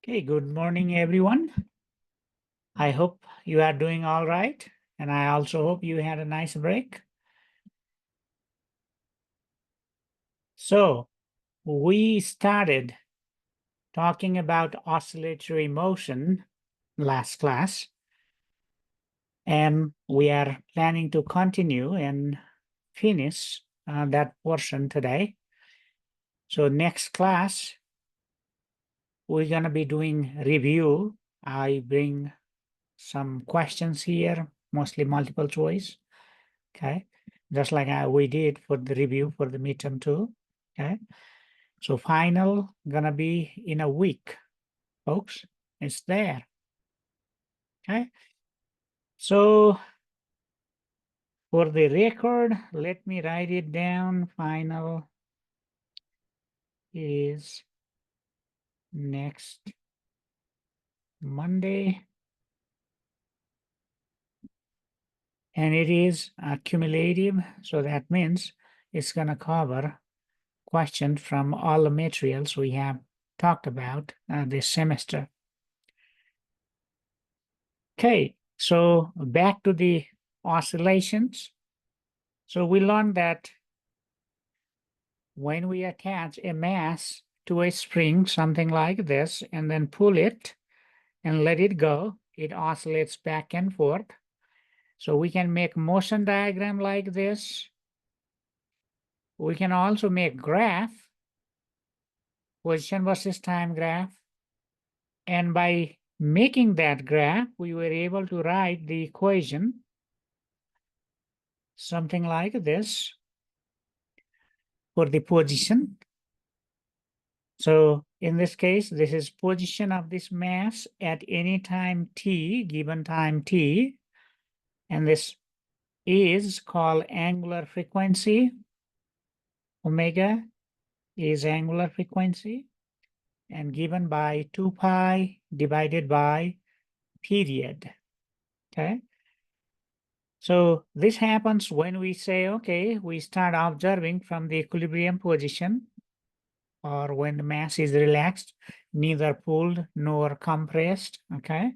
Okay, good morning, everyone. I hope you are doing all right, and I also hope you had a nice break. So, we started talking about oscillatory motion last class, and we are planning to continue and finish that portion today. So, next class, we're going to be doing review. I bring some questions here, mostly multiple choice. Okay, just like we did for the review for the midterm too. Okay, so final gonna be in a week, folks. It's there. Okay, so for the record, let me write it down. Final is next Monday, and it is cumulative, so that means it's gonna cover questions from all the materials we have talked about this semester. Okay, so back to the oscillations. So we learned that when we attach a mass to a spring, something like this, and then pull it and let it go, it oscillates back and forth. So we can make motion diagram like this. We can also make graph, position versus time graph. And by making that graph, we were able to write the equation, something like this, for the position. So in this case, this is position of this mass at any time t, given time t, and this is called angular frequency. Omega is angular frequency, and given by 2 pi divided by period. Okay. So this happens when we say, okay, we start observing from the equilibrium position, or when the mass is relaxed, neither pulled nor compressed. Okay.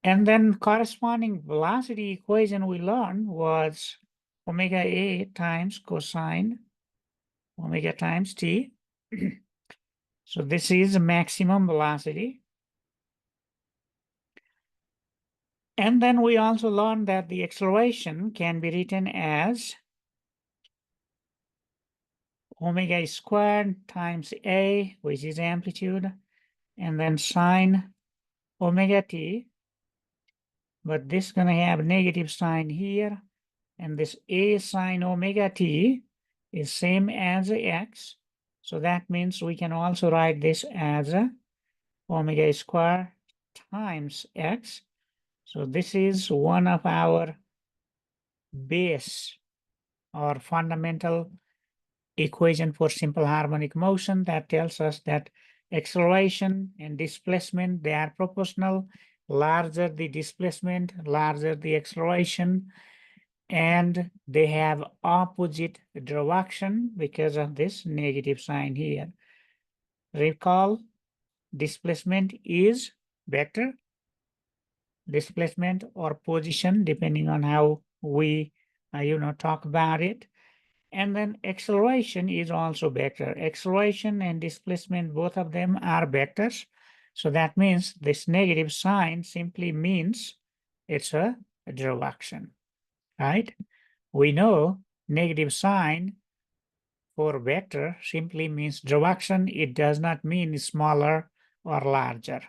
And then corresponding velocity equation we learned was omega A times cosine omega times t. So this is maximum velocity. And then we also learned that the acceleration can be written as omega squared times A, which is amplitude, and then sine omega t. But this is going to have negative sign here, and this A sine omega t is same as x. So that means we can also write this as omega squared times x. So this is one of our base or fundamental equation for simple harmonic motion that tells us that acceleration and displacement, they are proportional. Larger the displacement, larger the acceleration, and they have opposite direction because of this negative sign here. Recall, displacement is vector, displacement or position, depending on how we talk about it. And then acceleration is also vector. Acceleration and displacement, both of them are vectors. So that means this negative sign simply means it's a direction, right? We know negative sign for vector simply means direction. It does not mean smaller or larger,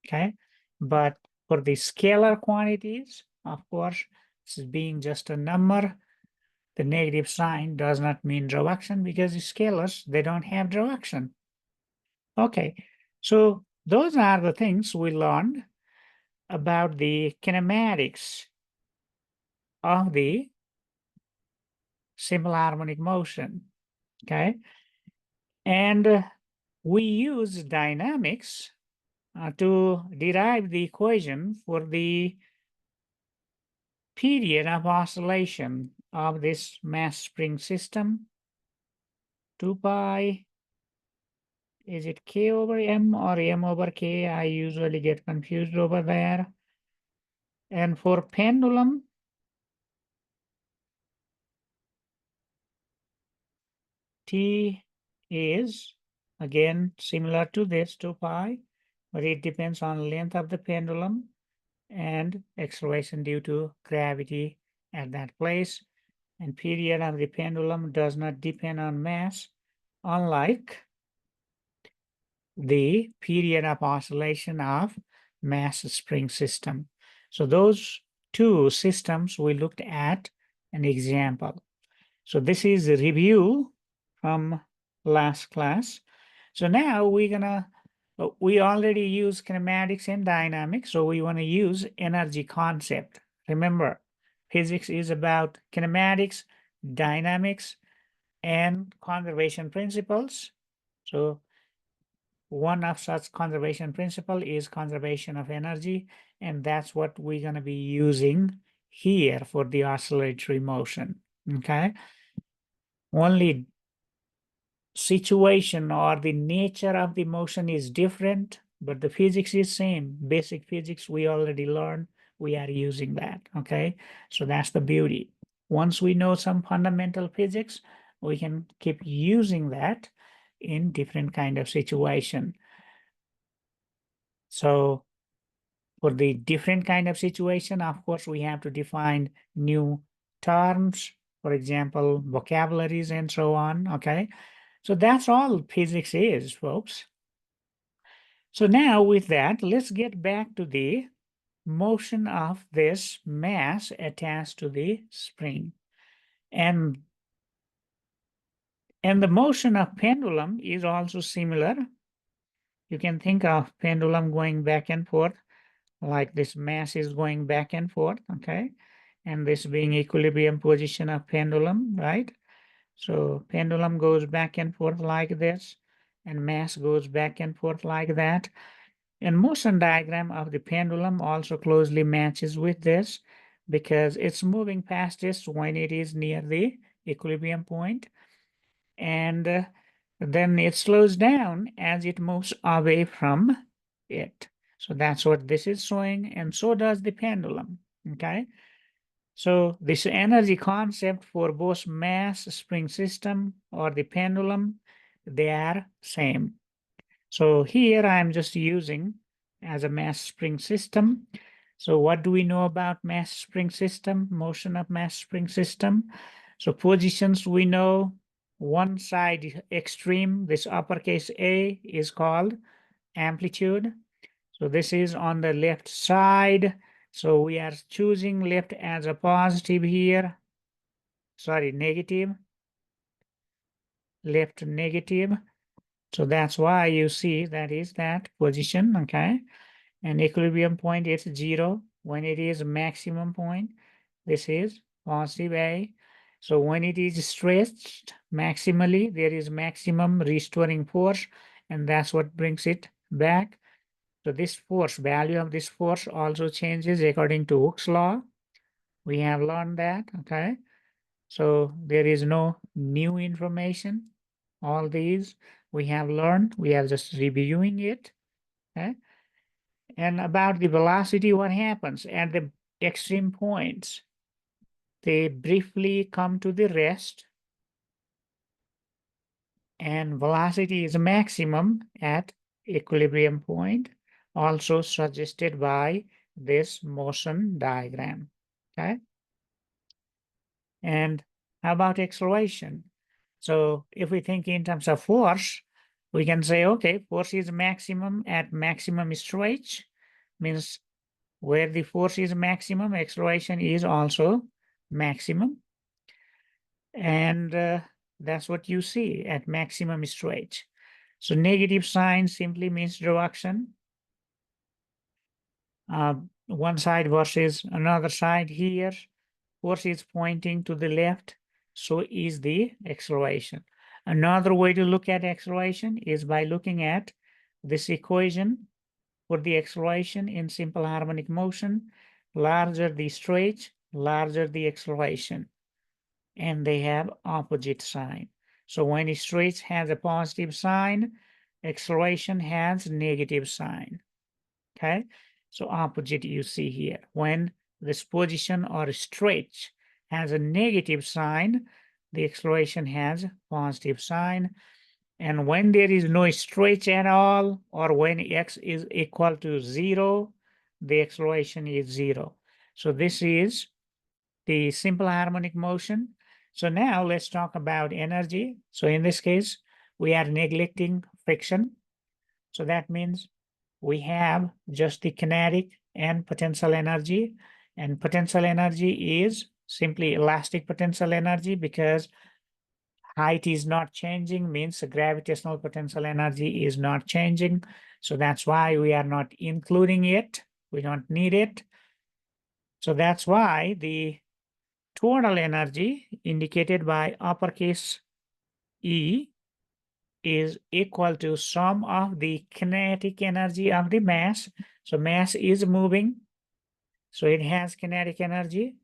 okay? But for the scalar quantities, of course, this is being just a number. The negative sign does not mean direction because the scalars, they don't have direction. Okay, so those are the things we learned about the kinematics of the simple harmonic motion, okay? And we use dynamics to derive the equation for the period of oscillation of this mass spring system, 2 pi Is it K over M or M over K? I usually get confused over there. And for pendulum, T is again similar to this 2 pi, but it depends on length of the pendulum and acceleration due to gravity at that place. And period of the pendulum does not depend on mass, unlike the period of oscillation of mass spring system. So those two systems we looked at an example. So this is a review from last class. So now we already use kinematics and dynamics, so we want to use energy concept. Remember, physics is about kinematics, dynamics, and conservation principles. So one of such conservation principle is conservation of energy, and that's what we're going to be using here for the oscillatory motion. Okay. Only situation or the nature of the motion is different, but the physics is same. Basic physics we already learned, we are using that. Okay. So that's the beauty. Once we know some fundamental physics, we can keep using that in different kind of situation. So for the different kind of situation, of course, we have to define new terms, for example, vocabularies and so on, okay? So that's all physics is, folks. So now with that, let's get back to the motion of this mass attached to the spring. And the motion of pendulum is also similar. You can think of pendulum going back and forth, like this mass is going back and forth, okay? And this being equilibrium position of pendulum, right? So pendulum goes back and forth like this, and mass goes back and forth like that. And motion diagram of the pendulum also closely matches with this because it's moving fastest when it is near the equilibrium point, and then it slows down as it moves away from it. So that's what this is showing, and so does the pendulum, okay? So this energy concept for both mass spring system or the pendulum, they are same. So here I'm just using as a mass spring system. So what do we know about mass spring system, motion of mass spring system? So positions we know, one side extreme, this uppercase A is called amplitude. So this is on the left side. So we are choosing left as a positive here. Sorry, negative. Left negative. So that's why you see that is that position, okay? And equilibrium point is 0. When it is maximum point, this is positive A. So when it is stretched maximally, there is maximum restoring force, and that's what brings it back. So this force, value of this force also changes according to Hooke's law. We have learned that, okay? So there is no new information. All these we have learned, we are just reviewing it, okay? And about the velocity, what happens at the extreme points? They briefly come to the rest, and velocity is maximum at equilibrium point, also suggested by this motion diagram, okay? And how about acceleration? So if we think in terms of force, we can say, okay, force is maximum at maximum stretch, means where the force is maximum, acceleration is also maximum. And that's what you see at maximum stretch. So negative sign simply means direction. One side versus another side here. Force is pointing to the left, so is the acceleration. Another way to look at acceleration is by looking at this equation for the acceleration in simple harmonic motion. Larger the stretch, larger the acceleration, and they have opposite sign. So when a stretch has a positive sign, acceleration has negative sign. Okay, so opposite you see here. When this position or stretch has a negative sign, the acceleration has positive sign. And when there is no stretch at all, or when x is equal to 0, the acceleration is 0. So this is the simple harmonic motion. So now let's talk about energy. So in this case, we are neglecting friction. So that means we have just the kinetic and potential energy. And potential energy is simply elastic potential energy, because height is not changing, means the gravitational potential energy is not changing. So that's why we are not including it. We don't need it. So that's why the total energy indicated by uppercase E is equal to sum of the kinetic energy of the mass. So mass is moving, so it has kinetic energy.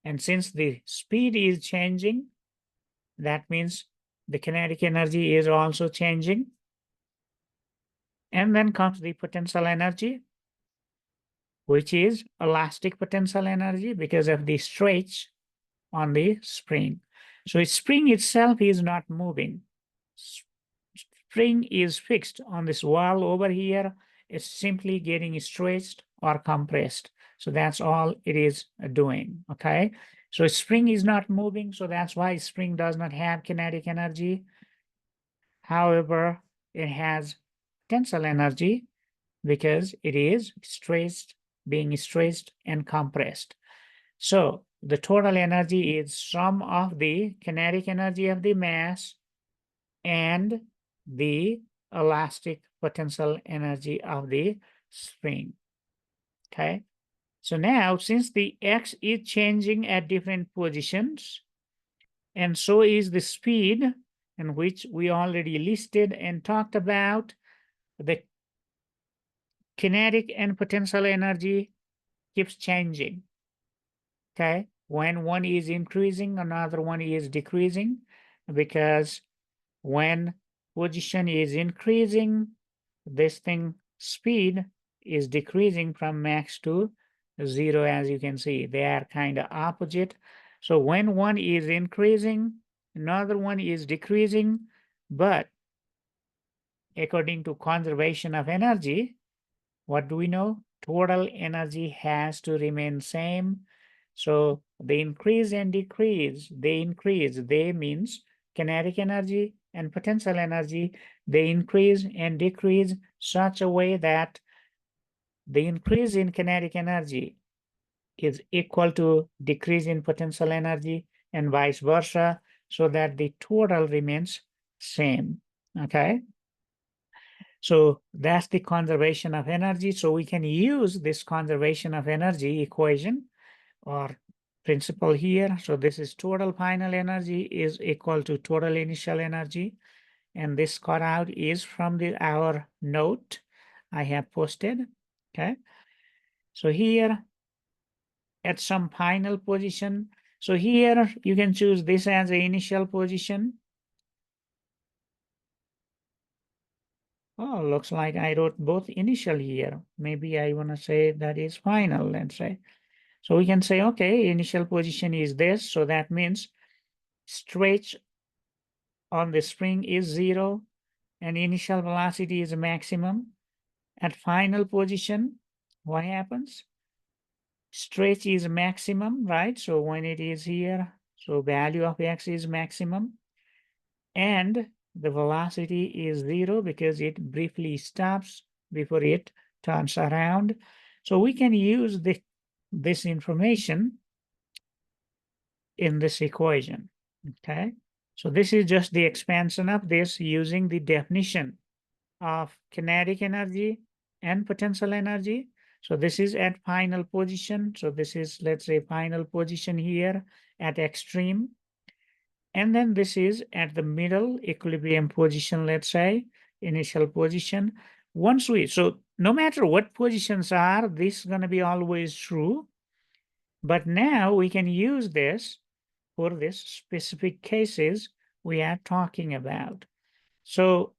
And since the speed is changing, that means the kinetic energy is also changing. And then comes the potential energy, which is elastic potential energy because of the stretch on the spring. So spring itself is not moving. Spring is fixed on this wall over here. It's simply getting stretched or compressed. So that's all it is doing, okay? So spring is not moving, so that's why spring does not have kinetic energy. However, it has tensile energy because it is stretched, being stretched and compressed. So the total energy is sum of the kinetic energy of the mass and the elastic potential energy of the spring. Okay. So now, since the x is changing at different positions, and so is the speed, in which we already listed and talked about, the kinetic and potential energy keeps changing. Okay. When one is increasing, another one is decreasing, because when position is increasing, this thing speed is decreasing from max to 0. As you can see, they are kind of opposite. So when one is increasing, another one is decreasing, but according to conservation of energy, what do we know? Total energy has to remain same. So the increase and decrease, they means kinetic energy and potential energy, they increase and decrease such a way that the increase in kinetic energy is equal to decrease in potential energy and vice versa, so that the total remains same, okay? So that's the conservation of energy. So we can use this conservation of energy equation or principle here. So this is total final energy is equal to total initial energy. And this cutout is from our note I have posted, okay? So here at some final position, so here you can choose this as the initial position. Oh, looks like I wrote both initial here. Maybe I want to say that is final, let's say. So we can say, okay, initial position is this. So that means stretch on the spring is 0 and initial velocity is maximum. At final position, what happens? Stretch is maximum, right? So when it is here, so value of x is maximum. And the velocity is 0 because it briefly stops before it turns around. So we can use this information in this equation, okay? So this is just the expansion of this using the definition of kinetic energy and potential energy. So this is at final position. So this is, let's say, final position here at extreme. And then this is at the middle equilibrium position, let's say, initial position. Once we, so no matter what positions are, this is going to be always true. But now we can use this for this specific cases we are talking about. So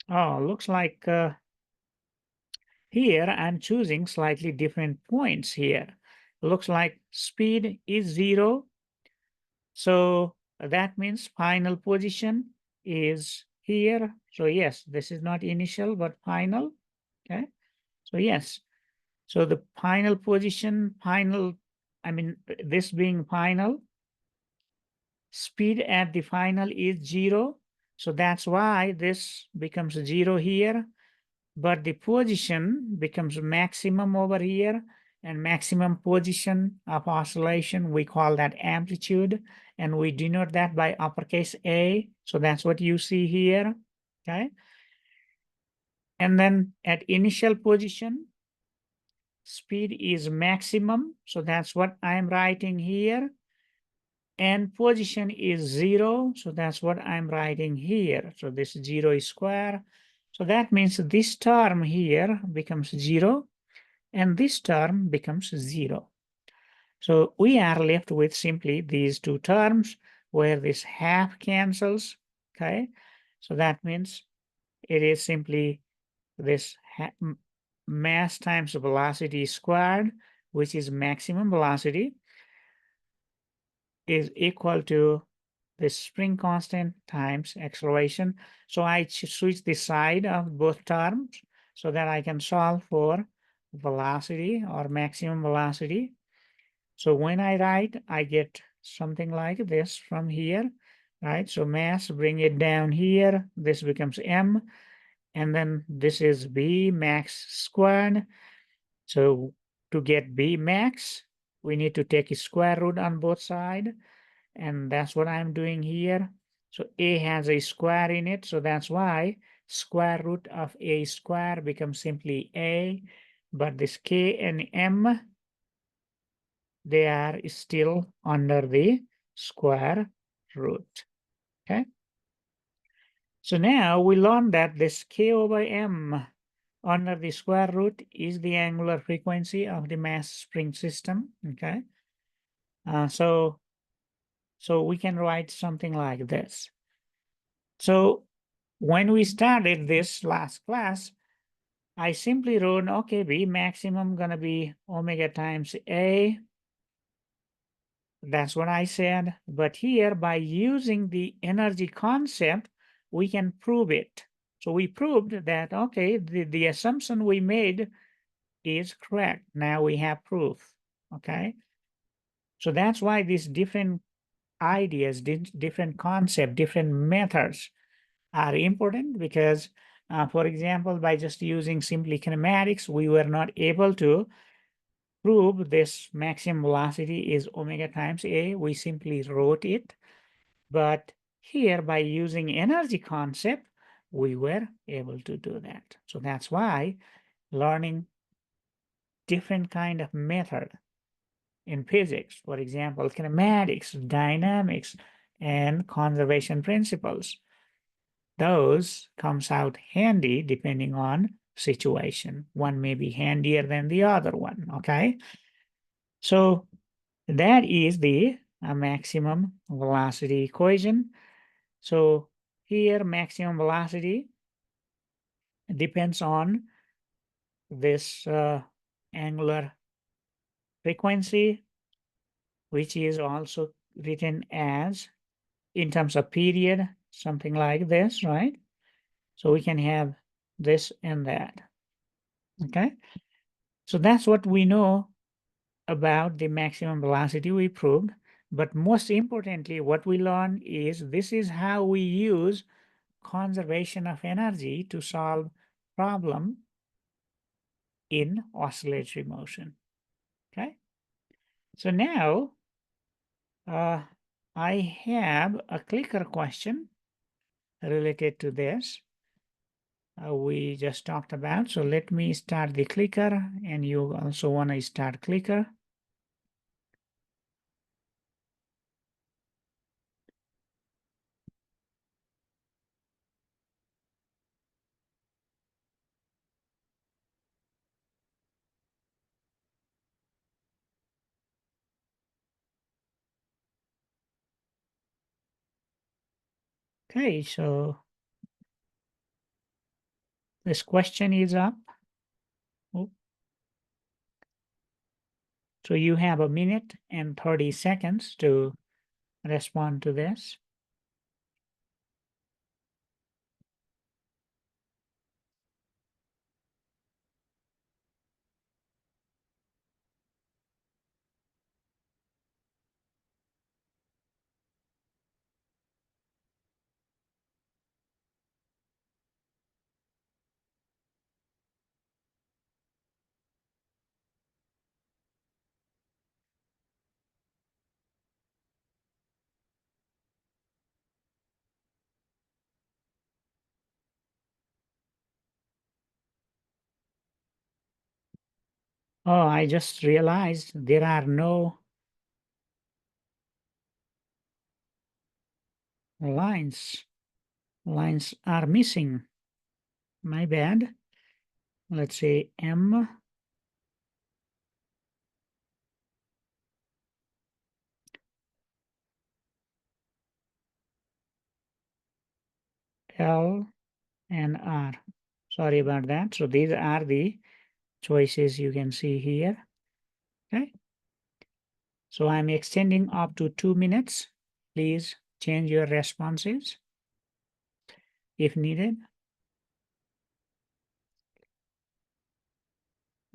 Oh, looks like here I'm choosing slightly different points here. Looks like speed is 0. So that means final position is here. So yes, this is not initial, but final. Okay. So yes. So the final position, I mean, this being final, speed at the final is 0. So that's why this becomes 0 here. But the position becomes maximum over here, and maximum position of oscillation, we call that amplitude, and we denote that by uppercase A. So that's what you see here, okay? And then at initial position, speed is maximum. So that's what I'm writing here. And position is 0. So that's what I'm writing here. So this 0 is square. So that means this term here becomes 0. And this term becomes 0. So we are left with simply these two terms where this half cancels, okay? So that means it is simply this mass times velocity squared, which is maximum velocity, is equal to the spring constant times acceleration. So I switch the side of both terms so that I can solve for velocity or maximum velocity. So when I write, I get something like this from here, right? So mass, bring it down here. This becomes m, and then this is b max squared. So to get b max, we need to take a square root on both sides, and that's what I'm doing here. So a has a square in it, so that's why square root of a square becomes simply a, but this k and m, they are still under the square root, okay? So now we learn that this k over m under the square root is the angular frequency of the mass spring system, okay? So we can write something like this. So when we started this last class, I simply wrote, okay, B maximum gonna be omega times A. That's what I said. But here, by using the energy concept, we can prove it. So we proved that, okay, the assumption we made is correct. Now we have proof, okay? So that's why these different ideas, different concept, different methods are important because, for example, by just using simply kinematics, we were not able to prove this maximum velocity is omega times A. We simply wrote it. But here, by using energy concept, we were able to do that. So that's why learning different kind of method in physics, for example, kinematics, dynamics, and conservation principles, those comes out handy depending on situation. One may be handier than the other one, okay? So that is the maximum velocity equation. So here maximum velocity depends on this angular frequency, which is also written as in terms of period, something like this, right? So we can have this and that, okay? So that's what we know about the maximum velocity we proved. But most importantly, what we learned is this is how we use conservation of energy to solve problem in oscillatory motion, okay? So now I have a clicker question related to this we just talked about. So let me start the clicker, and you also want to start clicker. Okay, so This question is up. Oh. So you have 1 minute and 30 seconds to respond to this. Oh, I just realized there are no lines. Lines are missing. My bad. Let's say M, L, and R. Sorry about that. So these are the choices you can see here. Okay. So I'm extending up to 2 minutes. Please change your responses if needed.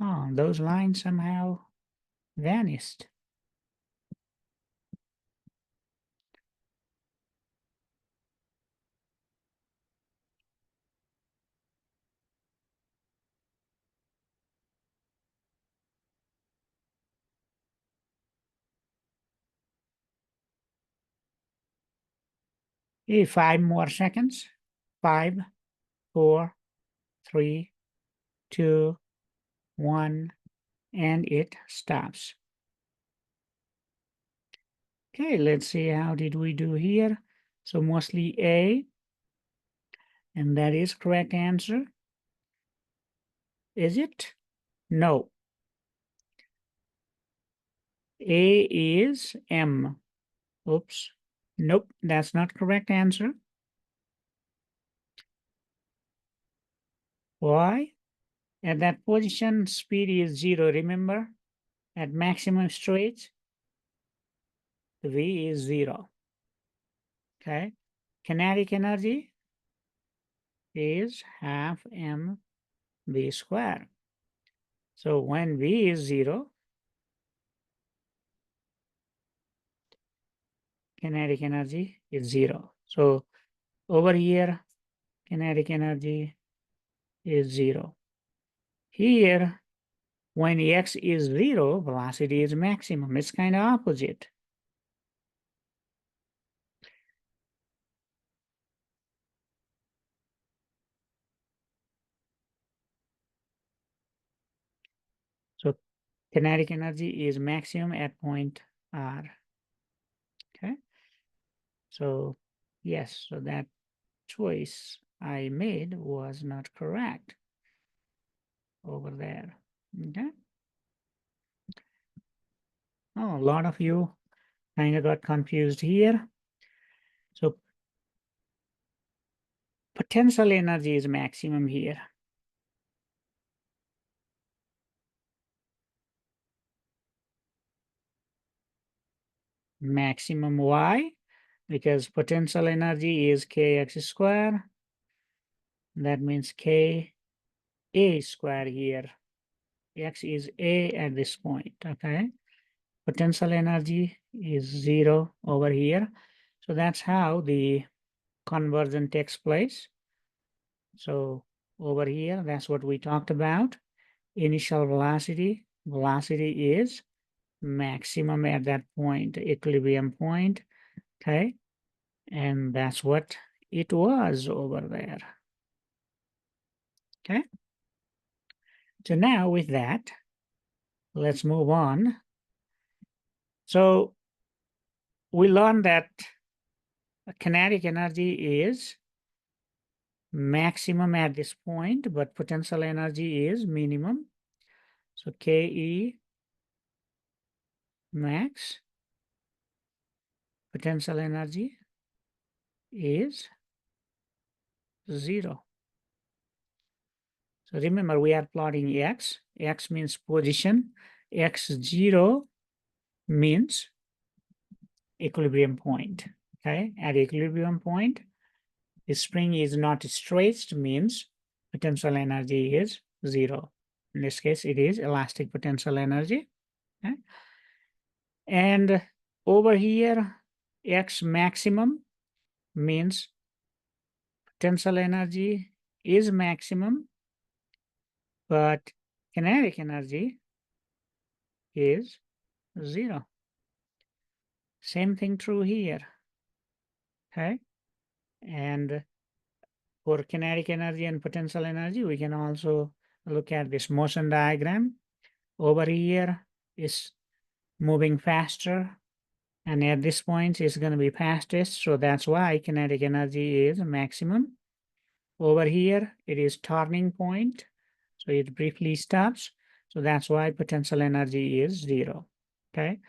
Oh, those lines somehow vanished. Okay, 5 more seconds. 5, 4, 3, 2, 1, and it stops. Okay, let's see how did we do here. So mostly A, and that is correct answer. Is it? No. A is M. Oops. Nope, that's not correct answer. Why? At that position, speed is 0, remember? At maximum stretch, V is 0. Okay. Kinetic energy is half mv squared. So when V is 0, kinetic energy is 0. So over here, kinetic energy is 0. Here, when x is 0, velocity is maximum. It's kind of opposite. So kinetic energy is maximum at point R. Okay. So yes, so that choice I made was not correct over there. Okay. Oh, a lot of you kind of got confused here. So potential energy is maximum here. Maximum why? Because potential energy is kx squared. That means k a squared here. X is a at this point, okay? Potential energy is 0 over here. So that's how the conversion takes place. So over here, that's what we talked about. Initial velocity, velocity is maximum at that point, equilibrium point, okay? And that's what it was over there, okay? So now with that, let's move on. So we learned that kinetic energy is maximum at this point, but potential energy is minimum. So Ke max, potential energy is 0. So remember, we are plotting x. X means position. X0 means equilibrium point. Okay, at equilibrium point, the spring is not stretched, means potential energy is 0. In this case, it is elastic potential energy. Okay? And over here, X maximum means potential energy is maximum, but kinetic energy is 0. Same thing true here. Okay. And for kinetic energy and potential energy, we can also look at this motion diagram. Over here is moving faster, and at this point it's going to be fastest, so that's why kinetic energy is maximum. Over here it is turning point, so it briefly stops, so that's why potential energy is 0. Okay,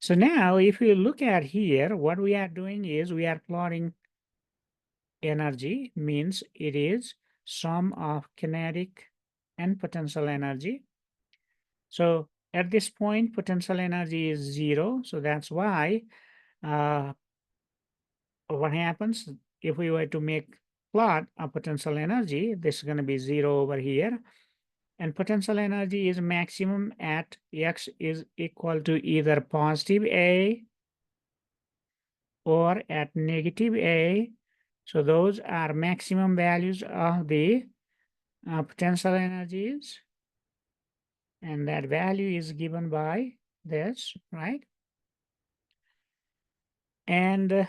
so now if you look at here, what we are doing is we are plotting energy, means it is sum of kinetic and potential energy. So at this point potential energy is 0, so that's why what happens if we were to make plot of potential energy, this is going to be 0 over here, and potential energy is maximum at x is equal to either positive a or at negative a. So those are maximum values of the potential energies, and that value is given by this, right? And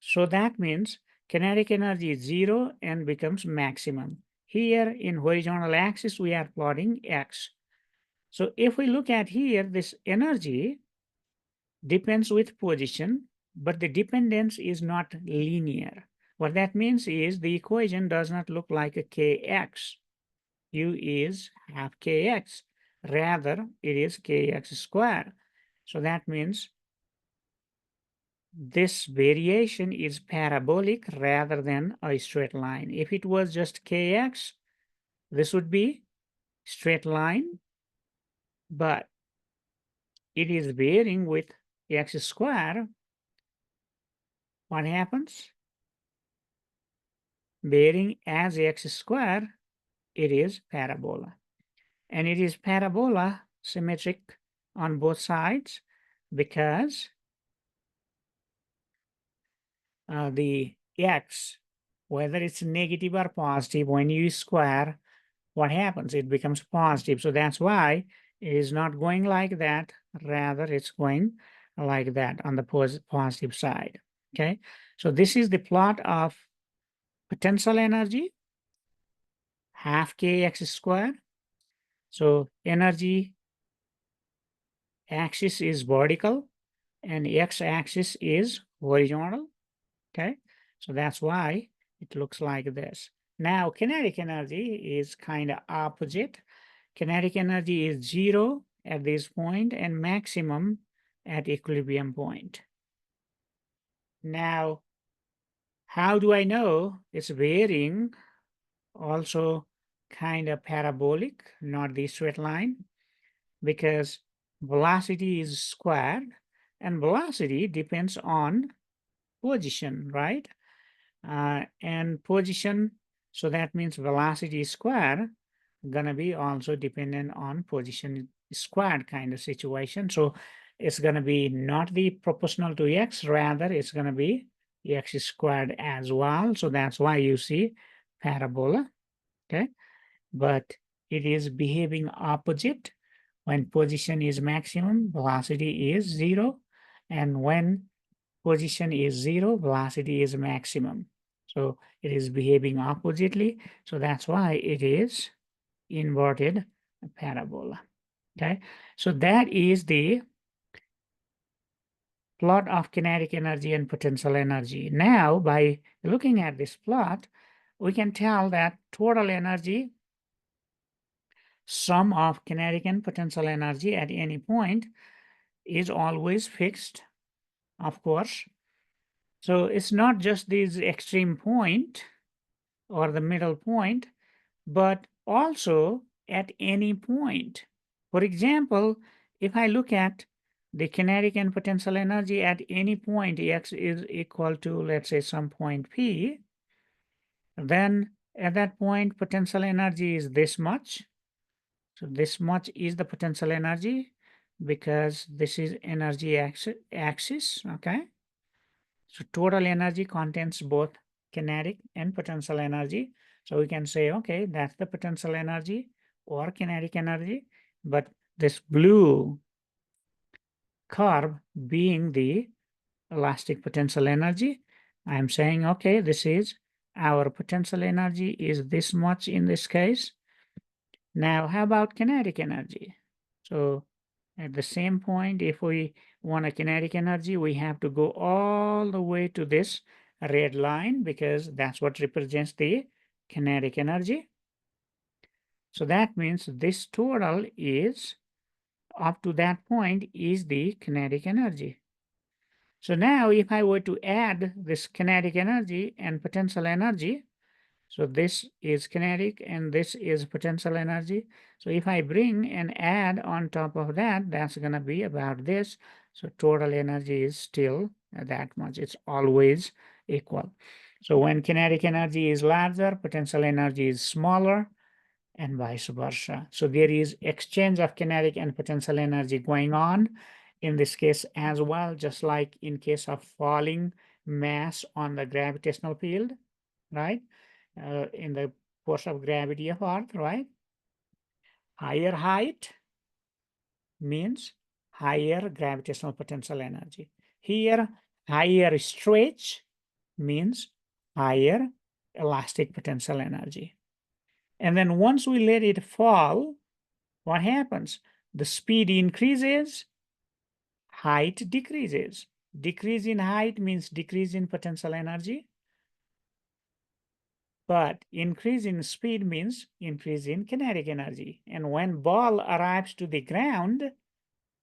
so that means kinetic energy is 0 and becomes maximum. Here in horizontal axis, we are plotting x. So if we look at here, this energy depends with position, but the dependence is not linear. What that means is the equation does not look like a kx. U is half kx. Rather, it is kx squared. So that means this variation is parabolic rather than a straight line. If it was just kx, this would be straight line, but it is varying with x squared. What happens? Varying as x squared, it is parabola. And it is parabola symmetric on both sides because the x, whether it's negative or positive, when you square, what happens? It becomes positive. So that's why it is not going like that. Rather, it's going like that on the positive side. Okay. So this is the plot of potential energy, half kx squared. So energy axis is vertical and x-axis is horizontal. Okay. So that's why it looks like this. Now, kinetic energy is kind of opposite. Kinetic energy is 0 at this point and maximum at equilibrium point. Now, how do I know it's varying? Also kind of parabolic, not the straight line, because velocity is squared and velocity depends on position, right? And position, so that means velocity square gonna be also dependent on position squared kind of situation. So it's gonna be not the proportional to x, rather it's gonna be x squared as well. So that's why you see parabola, okay? But it is behaving opposite. When position is maximum, velocity is 0, and when position is 0, velocity is maximum. So it is behaving oppositely. So that's why it is inverted parabola. Okay. So that is the plot of kinetic energy and potential energy. Now, by looking at this plot, we can tell that total energy, sum of kinetic and potential energy at any point, is always fixed, of course. So it's not just this extreme point or the middle point, but also at any point. For example, if I look at the kinetic and potential energy at any point x is equal to, let's say, some point P, then at that point potential energy is this much. So this much is the potential energy because this is energy axis, okay? So total energy contains both kinetic and potential energy. So we can say, okay, that's the potential energy or kinetic energy, but this blue curve being the elastic potential energy, I'm saying, okay, this is our potential energy is this much in this case. Now, how about kinetic energy? So at the same point, if we want a kinetic energy, we have to go all the way to this red line because that's what represents the kinetic energy. So that means this total is up to that point is the kinetic energy. So now if I were to add this kinetic energy and potential energy, so this is kinetic and this is potential energy. So if I bring and add on top of that, that's going to be about this. So total energy is still that much. It's always equal. So when kinetic energy is larger, potential energy is smaller and vice versa. So there is exchange of kinetic and potential energy going on in this case as well, just like in case of falling mass on the gravitational field, right? In the force of gravity of Earth, right? Higher height means higher gravitational potential energy. Here, higher stretch means higher elastic potential energy. And then once we let it fall, what happens? The speed increases, height decreases. Decrease in height means decrease in potential energy. But increase in speed means increase in kinetic energy. And when ball arrives to the ground,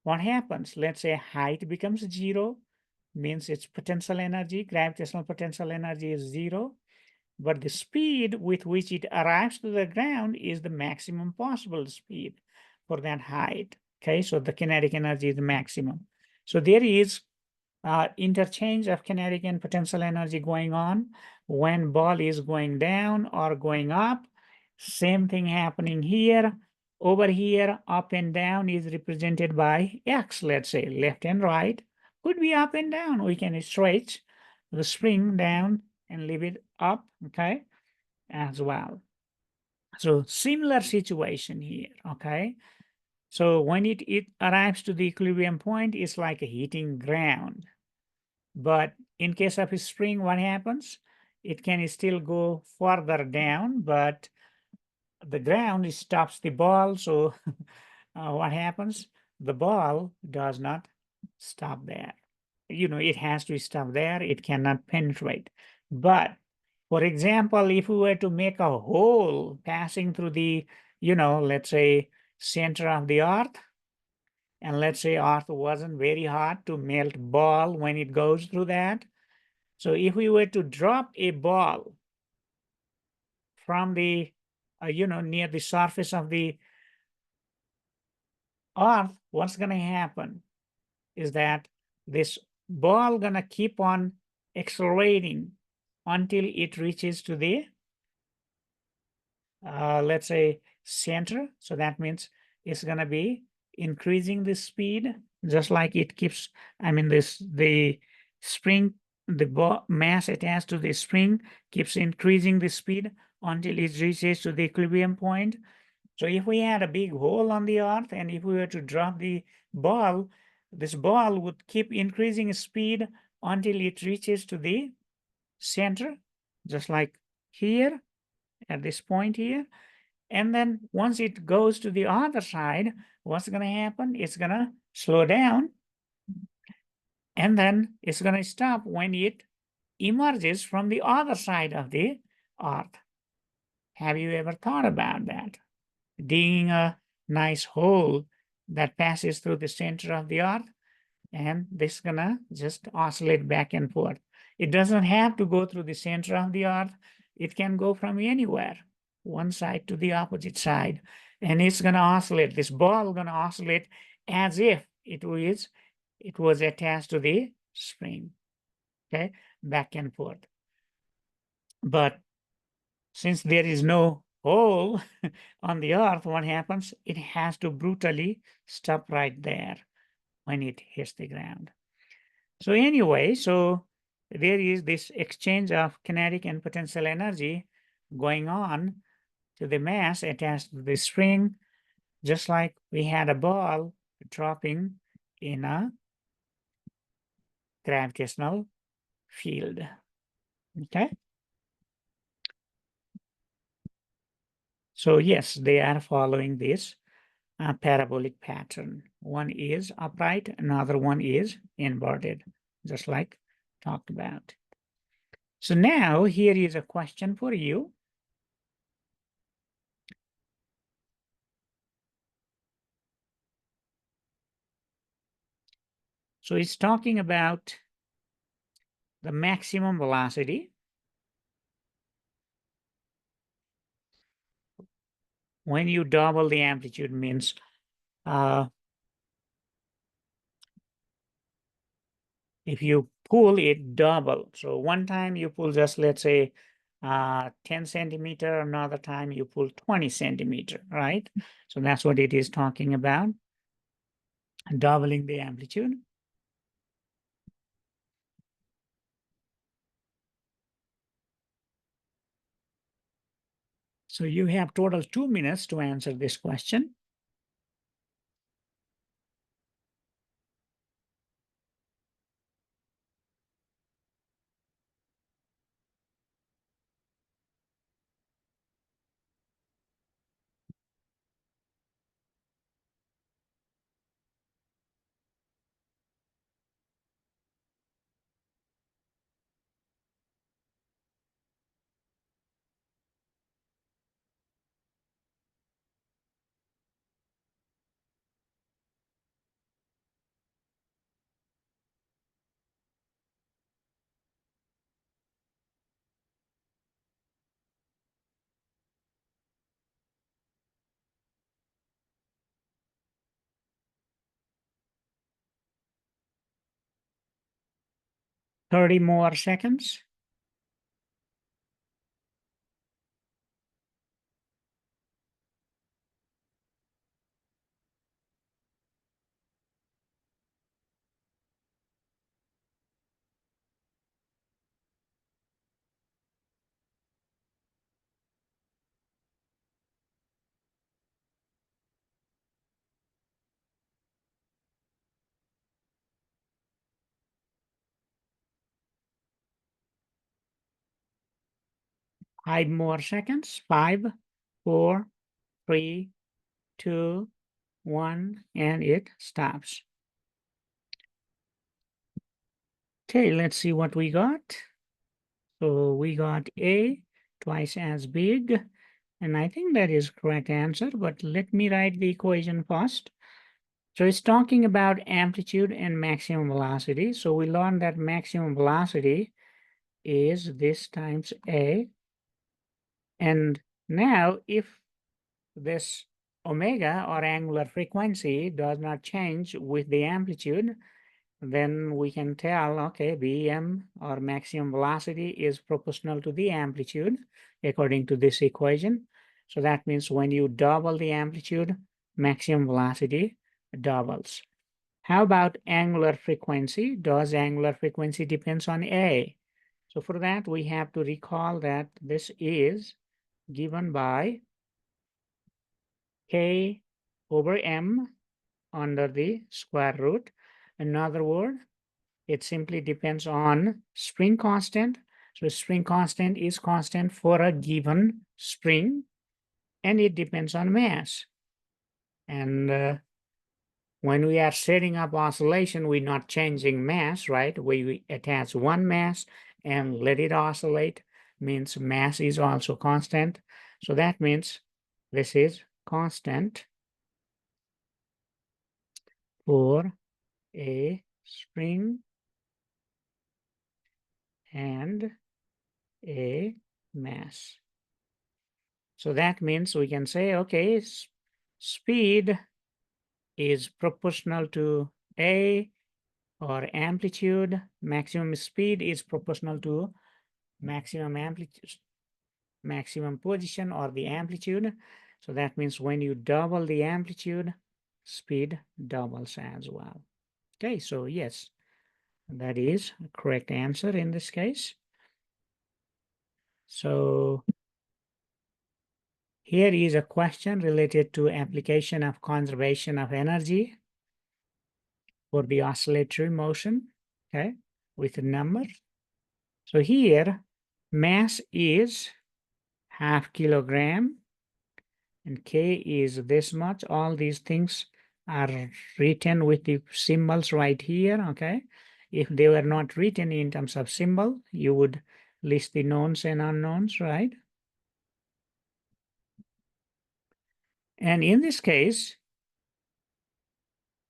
what happens? Let's say height becomes 0, means its potential energy, gravitational potential energy is 0. But the speed with which it arrives to the ground is the maximum possible speed for that height. Okay, so the kinetic energy is the maximum. So there is interchange of kinetic and potential energy going on when ball is going down or going up. Same thing happening here. Over here, up and down is represented by X, let's say, left and right. Could be up and down. We can stretch the spring down and leave it up, okay, as well. So similar situation here, okay. So when it arrives to the equilibrium point, it's like a hitting ground. But in case of a spring, what happens? It can still go further down, but the ground stops the ball. So what happens? The ball does not stop there. It has to stop there. It cannot penetrate. But for example, if we were to make a hole passing through the, let's say center of the earth, and let's say earth wasn't very hot to melt ball when it goes through that. So if we were to drop a ball from the, near the surface of the earth, what's going to happen is that this ball going to keep on accelerating until it reaches to the, let's say, center. So that means it's going to be increasing the speed, just like it keeps, the spring, the mass attached to the spring keeps increasing the speed until it reaches to the equilibrium point. So if we had a big hole on the earth and if we were to drop the ball, this ball would keep increasing speed until it reaches to the center, just like here at this point here. And then once it goes to the other side, what's going to happen? It's going to slow down. And then it's going to stop when it emerges from the other side of the earth. Have you ever thought about that? Digging a nice hole that passes through the center of the earth, and this is gonna just oscillate back and forth. It doesn't have to go through the center of the earth. It can go from anywhere. one side to the opposite side, and it's going to oscillate. This ball going to oscillate as if it was attached to the spring, okay, back and forth. But since there is no hole on the earth, what happens? It has to brutally stop right there when it hits the ground. So anyway, so there is this exchange of kinetic and potential energy going on to the mass attached to the spring, just like we had a ball dropping in a gravitational field. Okay. So yes, they are following this parabolic pattern. One is upright, another one is inverted, just like talked about. So now here is a question for you. So it's talking about the maximum velocity when you double the amplitude, means if you pull it double. So one time you pull just, let's say, 10 centimeter, another time you pull 20 centimeter, right? So that's what it is talking about, doubling the amplitude. So you have total 2 minutes to answer this question. Thirty more seconds. Five more seconds. 5, 4, 3, 2, 1, and it stops. Okay, let's see what we got. So we got A, twice as big, and I think that is correct answer, but let me write the equation first. So it's talking about amplitude and maximum velocity. So we learned that maximum velocity is this times A. And now if this omega or angular frequency does not change with the amplitude, then we can tell, okay, BM or maximum velocity is proportional to the amplitude according to this equation. So that means when you double the amplitude, maximum velocity doubles. How about angular frequency? Does angular frequency depends on A? So for that, we have to recall that this is given by K over M under the square root. In other words, it simply depends on spring constant. So spring constant is constant for a given spring, and it depends on mass. And when we are setting up oscillation, we're not changing mass, right? We attach one mass and let it oscillate, means mass is also constant. So that means this is constant for a spring and a mass. So that means we can say, okay, speed is proportional to A, or amplitude, maximum speed is proportional to maximum amplitude, maximum position, or the amplitude. So that means when you double the amplitude, speed doubles as well. Okay, so yes, that is a correct answer in this case. So here is a question related to application of conservation of energy for the oscillatory motion, okay, with a number. So here, mass is half kilogram and K is this much. All these things are written with the symbols right here, okay? If they were not written in terms of symbol, you would list the knowns and unknowns, right? And in this case,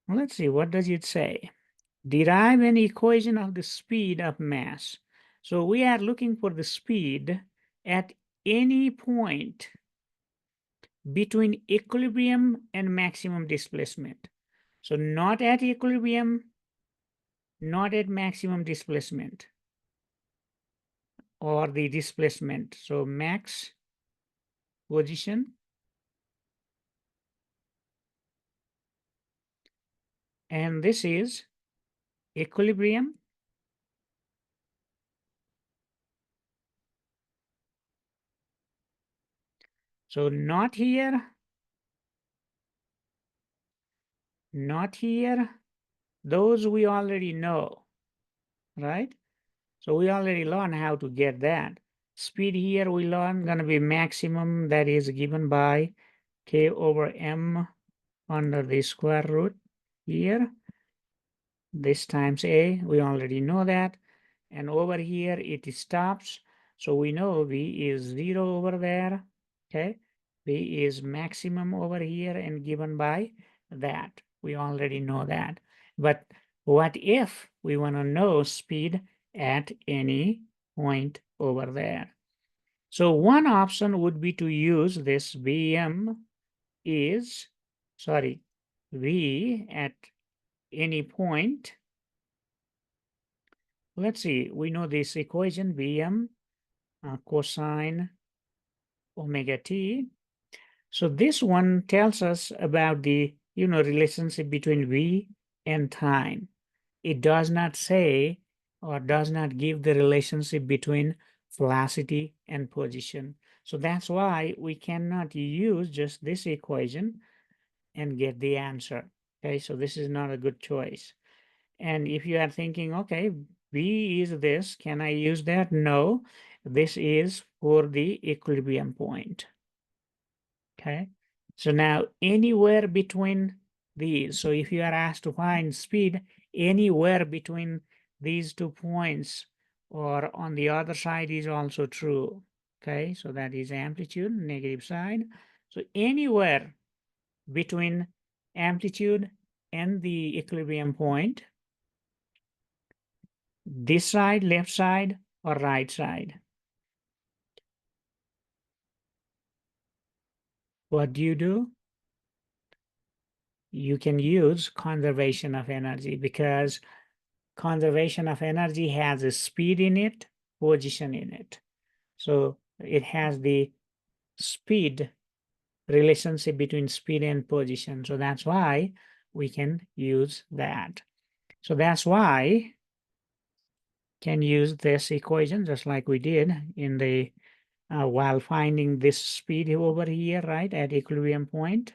let's see, what does it say? Derive an equation of the speed of mass. So we are looking for the speed at any point between equilibrium and maximum displacement. So not at equilibrium, not at maximum displacement or the displacement. So max position and this is equilibrium. So not here, not here. Those we already know, right? So we already learned how to get that. Speed here we learn gonna be maximum, that is given by K over M under the square root here. This times A, we already know that. And over here it stops. So we know V is 0 over there. Okay. V is maximum over here and given by that. We already know that. But what if we want to know speed at any point over there? So one option would be to use this Vm is, sorry, V at any point. Let's see, we know this equation Vm cosine omega t. So this one tells us about the, relationship between V and time. It does not say or does not give the relationship between velocity and position. So that's why we cannot use just this equation and get the answer. Okay, so this is not a good choice. And if you are thinking, okay, V is this, can I use that? No, this is for the equilibrium point. Okay, so now anywhere between these, so if you are asked to find speed anywhere between these 2 points or on the other side is also true. Okay, so that is amplitude, negative side. So anywhere between amplitude and the equilibrium point, this side, left side, or right side? What do? You can use conservation of energy because conservation of energy has a speed in it, position in it. So it has the speed relationship between speed and position. So that's why we can use that. So that's why can use this equation just like we did in the while finding this speed over here, right, at equilibrium point.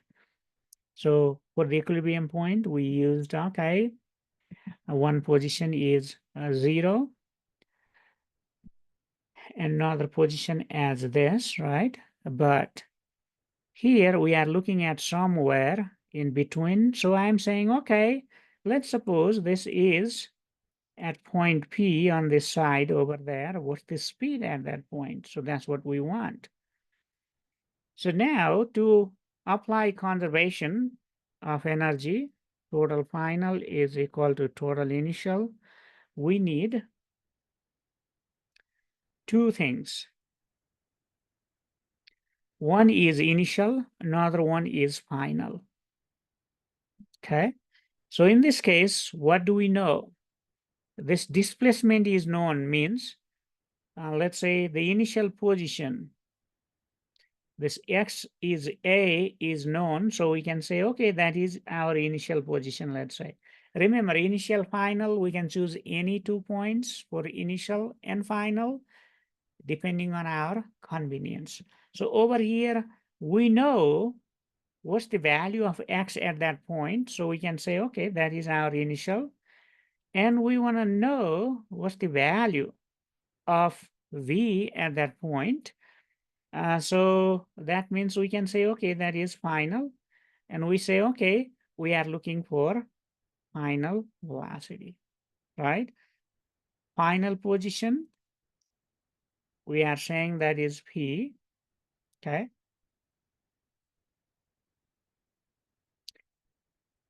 So for the equilibrium point, we used, okay, one position is 0, another position as this, right? But here we are looking at somewhere in between. So I'm saying, okay, let's suppose this is at point P on this side over there. What's the speed at that point? So that's what we want. So now to apply conservation of energy, total final is equal to total initial. We need two things. One is initial, another one is final. Okay. So in this case, what do we know? This displacement is known, means, let's say the initial position, this x is a is known, so we can say, okay, that is our initial position, let's say. Remember, initial, final, we can choose any 2 points for initial and final, depending on our convenience. So over here, we know what's the value of x at that point, so we can say, okay, that is our initial, and we want to know what's the value of v at that point. So that means we can say, okay, that is final. And we say, okay, we are looking for final velocity, right? Final position, we are saying that is P, okay?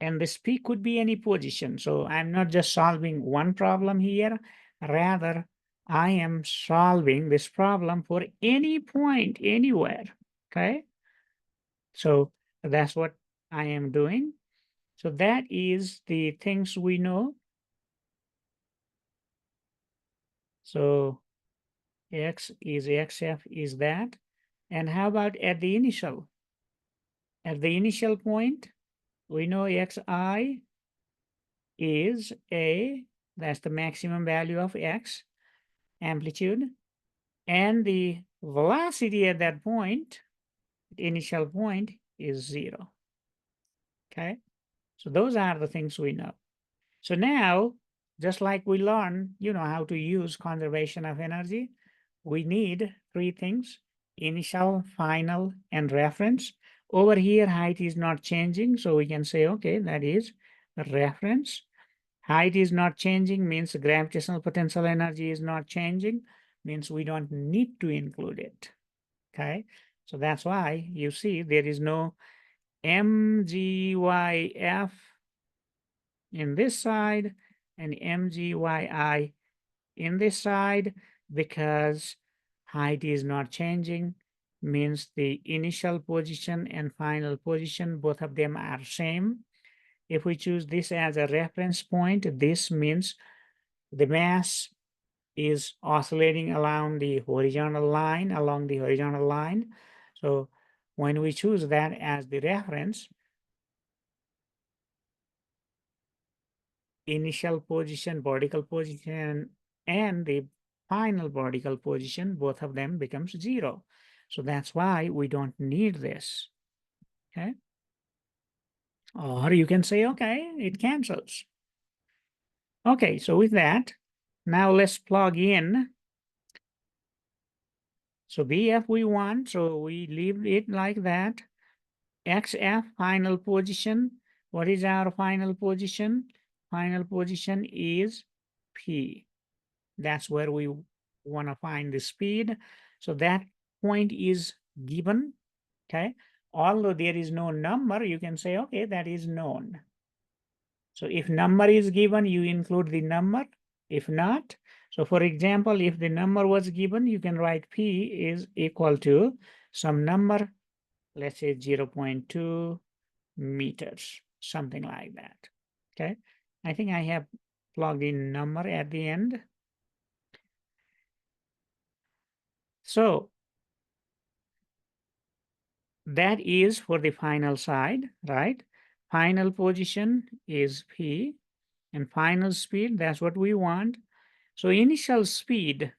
And this P could be any position. So I'm not just solving one problem here, rather I am solving this problem for any point, anywhere, okay? So that's what I am doing. So that is the things we know. So x is xf is that. And how about at the initial? At the initial point, we know xi is a, that's the maximum value of x, amplitude. And the velocity at that point, initial point, is 0. Okay, so those are the things we know. So now, just like we learn, how to use conservation of energy, we need 3 things: initial, final, and reference. Over here, height is not changing, so we can say, okay, that is reference. Height is not changing, means gravitational potential energy is not changing, means we don't need to include it. Okay, so that's why you see there is no mgyf in this side and mgyi in this side, because height is not changing, means the initial position and final position, both of them are same. If we choose this as a reference point, this means the mass is oscillating along the horizontal line, So when we choose that as the reference, initial position, vertical position, and the final vertical position, both of them becomes 0. So that's why we don't need this, okay? Or you can say, okay, it cancels. Okay, so with that, now let's plug in. So BF we want, so we leave it like that. XF, final position. What is our final position? Final position is P. That's where we want to find the speed. So that point is given, okay? Although there is no number, you can say, okay, that is known. So if number is given, you include the number. If not, so for example, if the number was given, you can write P is equal to some number, let's say 0.2 meters, something like that, okay? I think I have plugged in number at the end. So that is for the final side, right? Final position is P, and final speed, that's what we want. So initial speed,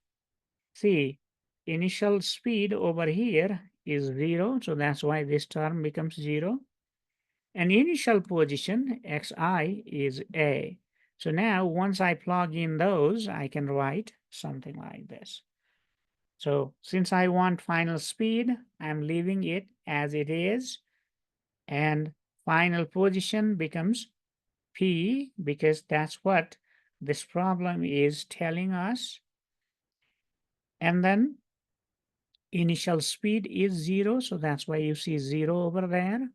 see, initial speed over here is 0, so that's why this term becomes 0. And initial position, xi, is a. So now once I plug in those, I can write something like this. So since I want final speed, I'm leaving it as it is. And final position becomes P, because that's what this problem is telling us. And then initial speed is 0, so that's why you see 0 over there.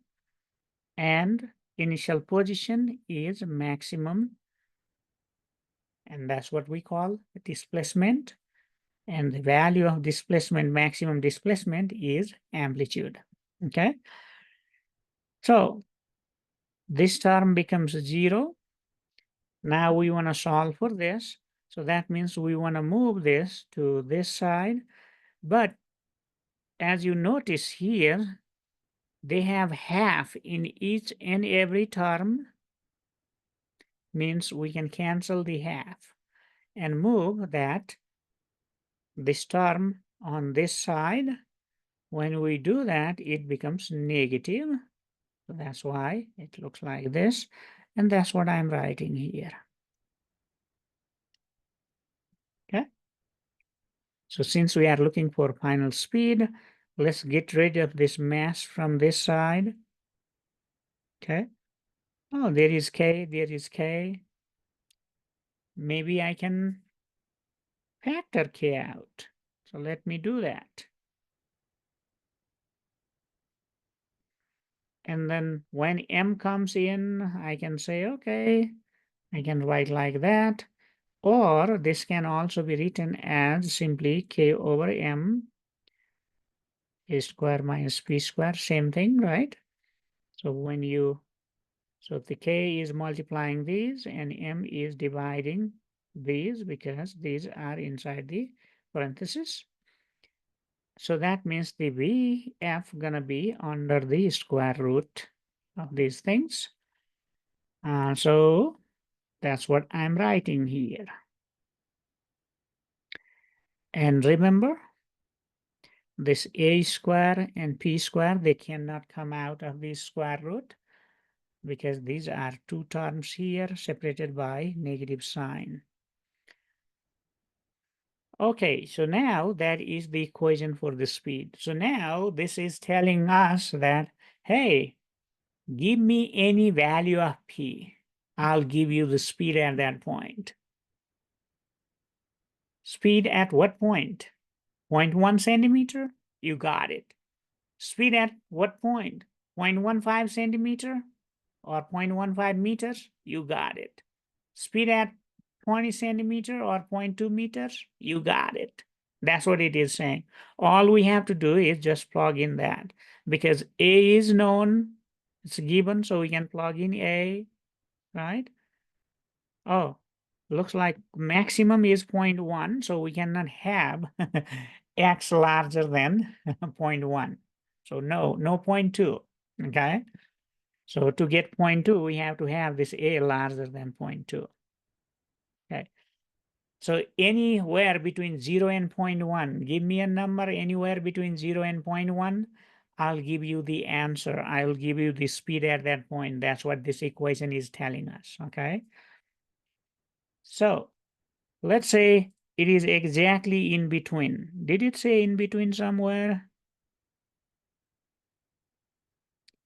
And initial position is maximum, and that's what we call displacement. and the value of displacement, maximum displacement, is amplitude. Okay, so this term becomes 0. Now we want to solve for this. So that means we want to move this to this side. But as you notice here, they have half in each and every term, means we can cancel the half and move this term on this side. When we do that, it becomes negative. So that's why it looks like this. And that's what I'm writing here. Okay. So since we are looking for final speed, let's get rid of this mass from this side. Okay. Oh, there is K, there is K. Maybe I can factor K out. So let me do that. And then when M comes in, I can say, okay, I can write like that. Or this can also be written as simply K over M A square minus P square, same thing, right? So when you, so the K is multiplying these and M is dividing these because these are inside the parenthesis. So that means the VF gonna be under the square root of these things. So that's what I'm writing here. And remember, this A square and P square, they cannot come out of the square root because these are two terms here separated by negative sign. Okay, so now that is the equation for the speed. So now this is telling us that, hey, give me any value of P. I'll give you the speed at that point. Speed at what point? 0.1 centimeter? You got it. Speed at what point? 0.15 centimeter or 0.15 meters? You got it. Speed at 20 centimeter or 0.2 meters? You got it. That's what it is saying. All we have to do is just plug in that because A is known, it's given, so we can plug in A, right? Oh, looks like maximum is 0.1, so we cannot have X larger than 0.1. So no 0.2, okay? So to get 0.2, we have to have this A larger than 0.2, okay? So anywhere between 0 and 0.1, give me a number anywhere between 0 and 0.1, I'll give you the answer. I'll give you the speed at that point. That's what this equation is telling us, okay? So let's say it is exactly in between. Did it say in between somewhere?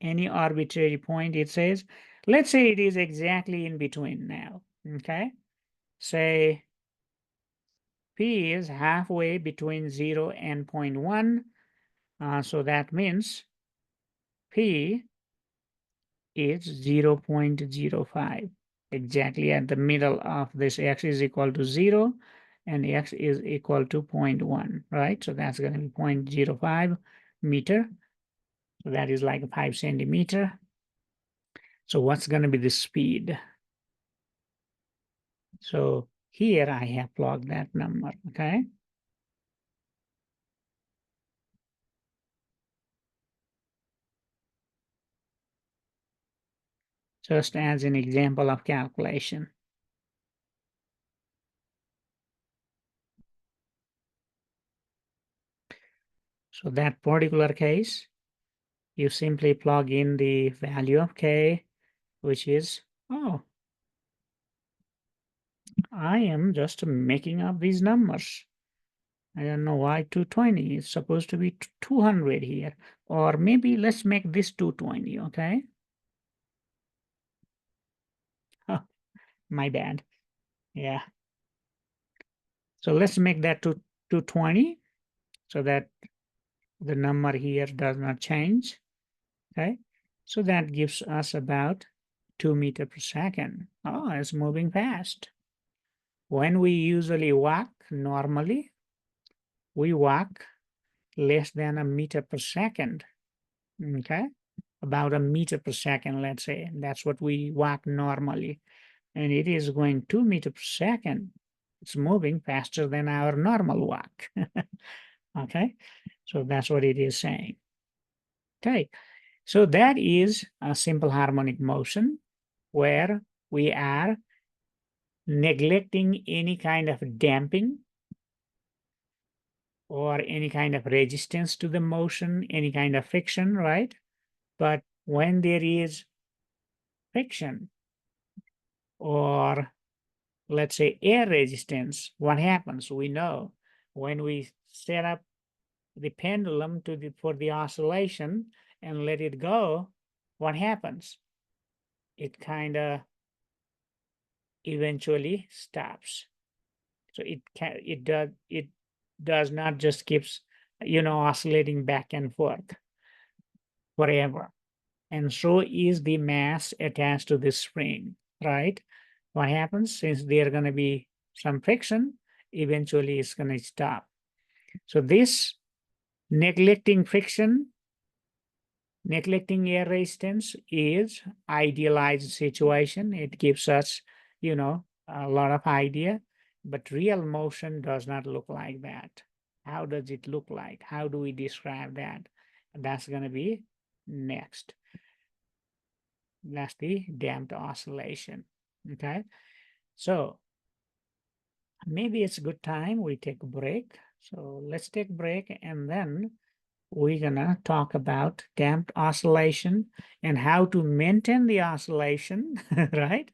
Any arbitrary point it says. Let's say it is exactly in between now, okay? Say P is halfway between 0 and 0.1. So that means P is 0.05, exactly at the middle of this. X is equal to 0 and X is equal to 0.1, right? So that's going to be 0.05 meter. So that is like 5 centimeter. So what's going to be the speed? So here I have plugged that number, okay? Just as an example of calculation. So that particular case, you simply plug in the value of K, which is, oh, I am just making up these numbers. I don't know why 220. It's supposed to be 200 here. Or maybe let's make this 220, okay? Oh, my bad. Yeah. So let's make that 220 so that the number here does not change, okay? So that gives us about 2 meters per second. Oh, it's moving fast. When we usually walk normally, we walk less than a meter per second, okay? About a meter per second, let's say. That's what we walk normally. And it is going 2 meters per second. It's moving faster than our normal walk. Okay, so that's what it is saying. Okay, so that is a simple harmonic motion where we are neglecting any kind of damping or any kind of resistance to the motion, any kind of friction, right? But when there is friction or let's say air resistance, what happens? We know when we set up the pendulum for the oscillation and let it go, what happens? It kind of eventually stops. So it does not just keeps oscillating back and forth forever. And so is the mass attached to the spring, right? What happens since there going to be some friction, eventually it's going to stop. So this neglecting friction, neglecting air resistance is idealized situation. It gives us, a lot of idea, but real motion does not look like that. How does it look like? How do we describe that? That's going to be next. That's the damped oscillation. Okay. So maybe it's a good time we take a break. So let's take a break and then we're gonna talk about damped oscillation and how to maintain the oscillation, right?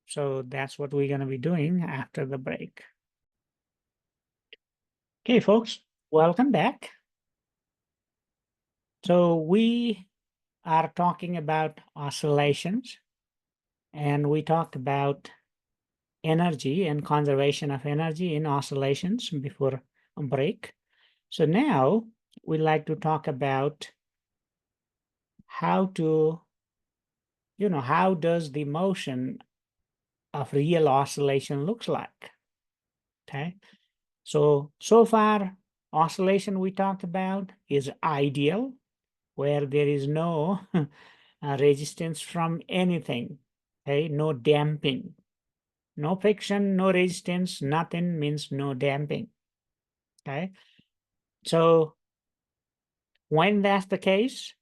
So that's what we're gonna be doing after the break. Okay, folks, welcome back. So we are talking about oscillations and we talked about energy and conservation of energy in oscillations before a break. So now we'd like to talk about how to, how does the motion of real oscillation looks like, okay? So far, oscillation we talked about is ideal, where there is no resistance from anything, okay? No damping, no friction, no resistance, nothing means no damping, okay? So when that's the case,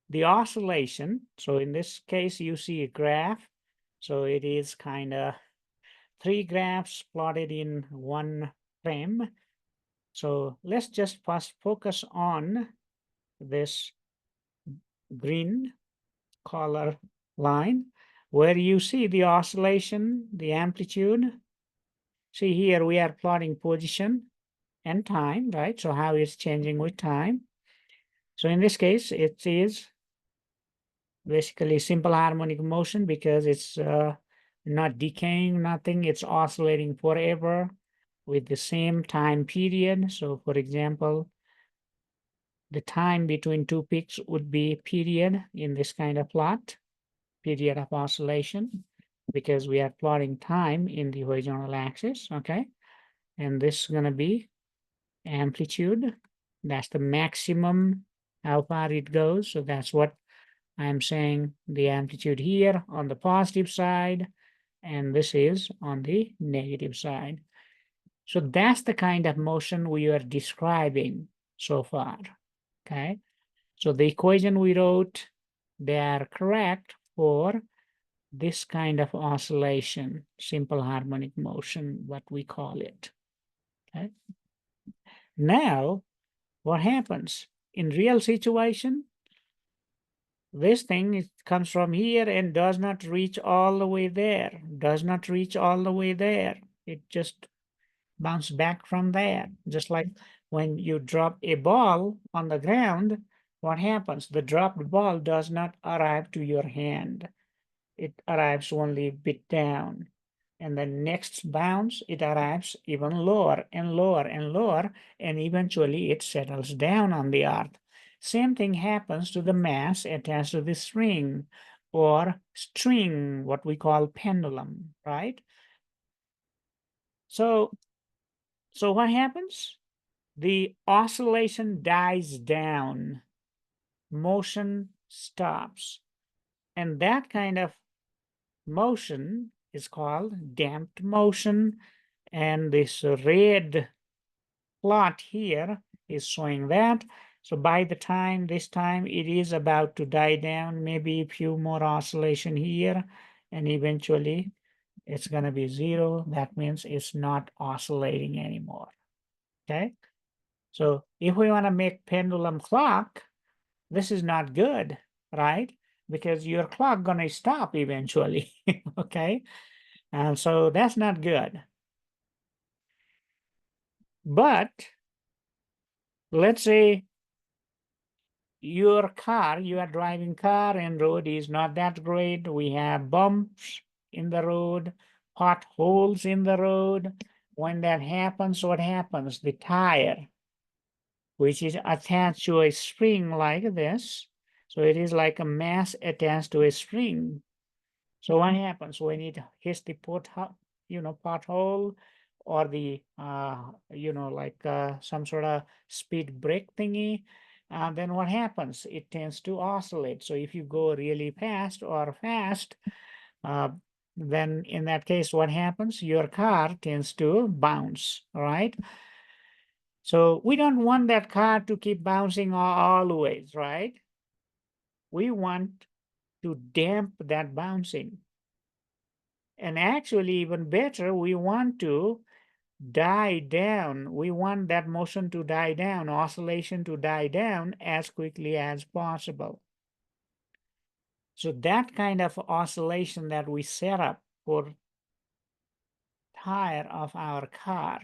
the oscillation, so in this case, you see a graph. So it is kind of 3 graphs plotted in one frame. So let's just first focus on this green color line where you see the oscillation, the amplitude. See here, we are plotting position and time, right? So how it's changing with time. So in this case, it is basically simple harmonic motion because it's not decaying, nothing. It's oscillating forever with the same time period. So for example, the time between two peaks would be period in this kind of plot, period of oscillation, because we are plotting time in the horizontal axis, okay? And this is going to be amplitude. That's the maximum, how far it goes. So that's what I'm saying, the amplitude here on the positive side, and this is on the negative side. So that's the kind of motion we are describing so far, okay? So the equation we wrote, they are correct for this kind of oscillation, simple harmonic motion, what we call it, okay? Now, what happens? In real situation, this thing comes from here and does not reach all the way there, does not reach all the way there. It just bounces back from there. Just like when you drop a ball on the ground, what happens? The dropped ball does not arrive to your hand. It arrives only a bit down. And the next bounce, it arrives even lower and lower and lower, and eventually it settles down on the earth. Same thing happens to the mass attached to the string or string, what we call pendulum, right? So So what happens? The oscillation dies down, motion stops. And that kind of motion is called damped motion. And this red plot here is showing that. So by the time this time it is about to die down, maybe a few more oscillation here, and eventually it's going to be zero. That means it's not oscillating anymore. Okay. So if we want to make pendulum clock, this is not good, right? Because your clock going to stop eventually. Okay. And so that's not good. But let's say your car, you are driving car and road is not that great. We have bumps in the road, potholes in the road. When that happens, what happens? The tire, which is attached to a spring like this. So it is like a mass attached to a spring. So what happens when it hits the pothole or the like some sort of speed brake thingy? Then what happens? It tends to oscillate. So if you go really fast or fast, uh, then in that case, what happens? Your car tends to bounce, all right? So we don't want that car to keep bouncing always, right? We want to damp that bouncing. And actually, even better, we want to die down. We want that motion to die down, oscillation to die down as quickly as possible. So that kind of oscillation that we set up for tire of our car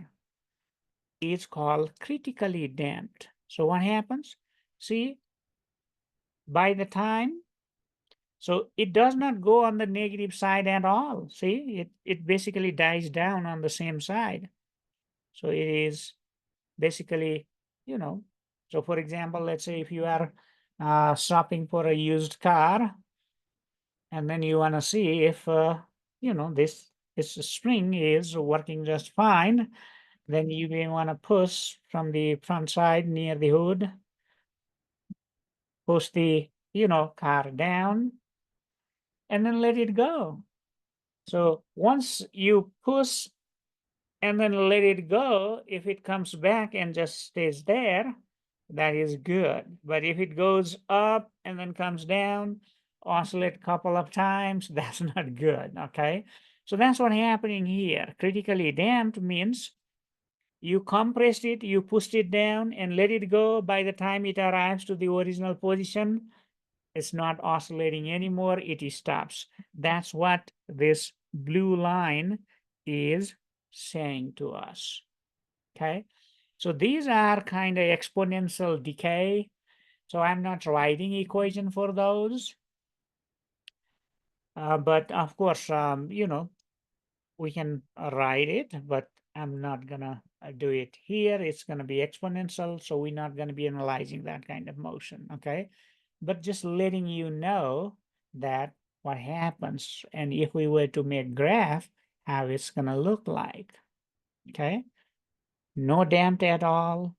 is called critically damped. So what happens? See, by the time, so it does not go on the negative side at all. See, it basically dies down on the same side. So it is basically, you know, so for example, let's say if you are shopping for a used car, and then you want to see if, this spring is working just fine, then you may want to push from the front side near the hood, push the, car down, and then let it go. So once you push and then let it go, if it comes back and just stays there, that is good. But if it goes up and then comes down, oscillate a couple of times, that's not good, okay? So that's what's happening here. Critically damped means you compressed it, you pushed it down and let it go. By the time it arrives to the original position, it's not oscillating anymore, it stops. That's what this blue line is saying to us, okay? So these are kind of exponential decay. So I'm not writing equation for those. But of course, we can write it, but I'm not gonna do it here. It's gonna be exponential, so we're not gonna be analyzing that kind of motion, okay? But just letting you know that what happens, and if we were to make graph, how it's gonna look like, okay? No damped at all,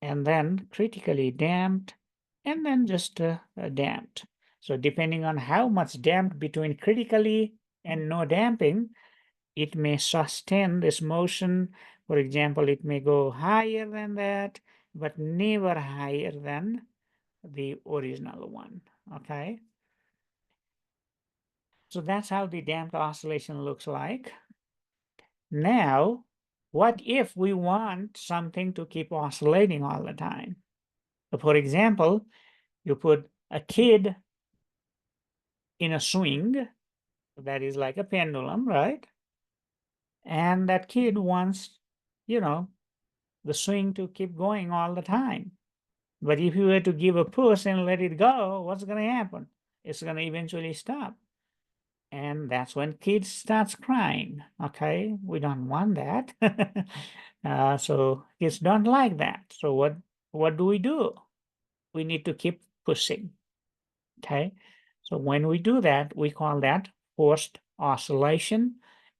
and then critically damped, and then just damped. So depending on how much damped between critically and no damping, it may sustain this motion. For example, it may go higher than that, but never higher than the original one, okay? So that's how the damped oscillation looks like. Now, what if we want something to keep oscillating all the time? So for example, you put a kid in a swing, that is like a pendulum, right? And that kid wants, the swing to keep going all the time. But if you were to give a push and let it go, what's going to happen? It's going to eventually stop. And that's when kids starts crying. Okay, we don't want that. So kids don't like that. So what do? We need to keep pushing. Okay, so when we do that, we call that forced oscillation,